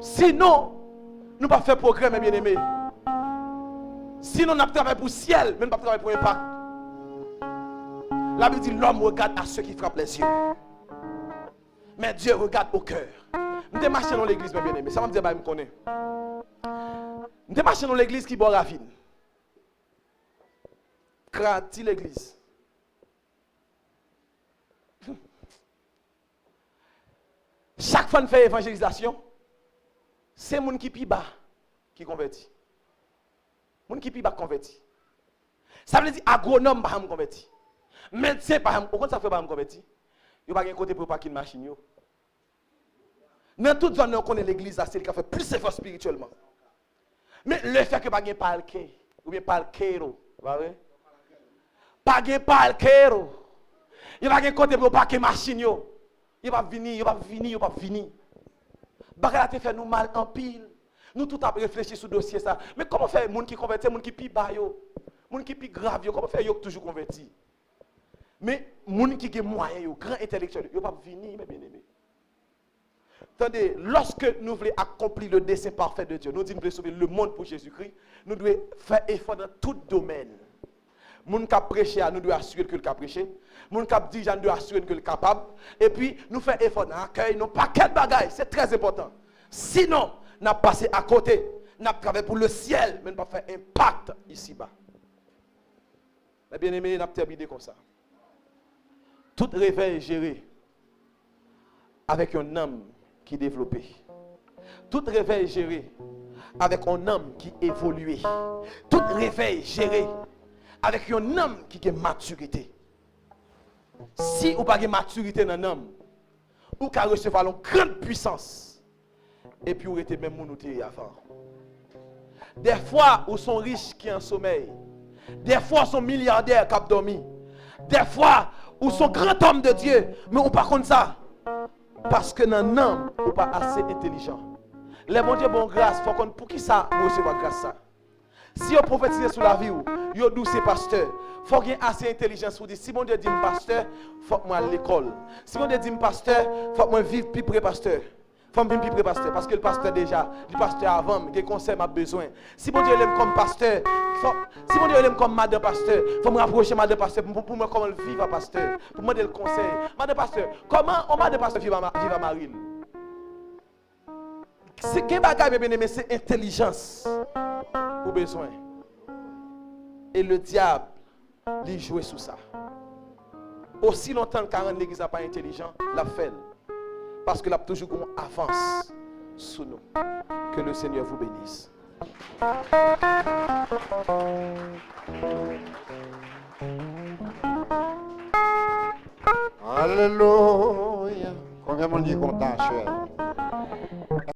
B: Sinon, nous ne pas faire progrès, mes bien-aimés. Sinon, nous travaillons pour le ciel, mais nous ne travaillons pas pour l'impact. La Bible dit l'homme regarde à ceux qui frappent les yeux. Mais Dieu regarde au cœur. Nous sommes marchés dans l'église, mes bien-aimés. Ça va me dire, je connais. Nous sommes marchés dans l'église qui boit ravine. Crati l'église. Chaque fois que nous faisons évangélisation, c'est les gens qui pient bas qui convertit. Les gens qui pient bas convertit. Ça veut dire agronome pas converti. Médecin pas pourquoi ça fait pas converti? Il n'y a pas de côté pour parquer une machine. Dans toute zone, on connaît l'église, c'est qui a fait plus d'efforts spirituellement. Mais le fait que pas de parquet, ou bien parquero, pas vrai? Pas de parquero. Il n'y a pas de côté pour parquer machine. Il va venir, il va venir, il va venir. Bagala te fait nous mal en pile. Nous tout à réfléchir sur le dossier ça. Mais comment faire les gens qui convertissent, les gens qui pient bas, les gens qui pient grave, comment faire les gens toujours convertis? Mais les gens qui ont moyen, les grands intellectuels, ils ne vont pas venir, mes bien-aimés. Attendez, lorsque nous voulons accomplir le dessein parfait de Dieu, nous disons que nous voulons sauver le monde pour Jésus-Christ, nous devons faire effort dans tout domaine. Les gens qui prêchent, nous devons assurer que le cap prêché. Les gens qui dirigent, nous devons assurer que le capable. Et puis, nous faisons effort dans l'accueil, nous pas quel bagaille, c'est très important. Sinon, nous avons passé à côté, nous avons travaillé pour le ciel, mais nous n'avons pas fait impact ici-bas. Mais bien aimé, nous avons terminé comme ça. Tout réveil est géré avec un homme qui est développé. Tout réveil est géré avec un homme qui évolue. Tout réveil est géré avec un homme qui a maturité. Si vous n'avez pas de maturité dans un homme, vous pouvez recevoir une grande puissance. Et puis vous êtes même monouté avant. Des fois, vous sont riches qui ont sommeil. Des fois, vous sont milliardaires qui ont dormi. Des fois, vous sont grands hommes de Dieu. Mais vous par contre ça. Parce que dans un homme, vous pas assez intelligent. Les bons dieux bon grâce, faut qu'on pour qui ça vous recevoir grâce ça. Si vous prophétisez sur la vie, vous doucez pasteur. Il faut qu'il y ait assez d'intelligence pour dire si mon Dieu dit pasteur, il faut que moi à l'école. Si mon Dieu dit pasteur, il faut que moi vivre plus près pasteur. Il faut que je vive plus près pasteur. Parce que le pasteur déjà, le pasteur avant, quel conseil m'a besoin. Si mon Dieu l'aime comme pasteur, si mon Dieu l'aime comme madame pasteur, il faut me rapprocher de madame pasteur pour me comment vivre à pasteur. Pour me donner le conseil. Madame pasteur, comment on madame pasteur vivre à Marine? C'est quel bagage bien aimé, c'est intelligence. Pour besoin. Et le diable, il joue sur ça. Aussi longtemps que l'église n'est pas intelligent, la fait. Parce que la toujours qu'on avance sous nous. Que le Seigneur vous bénisse.
C: Alléluia. Combien de monde est content, cher?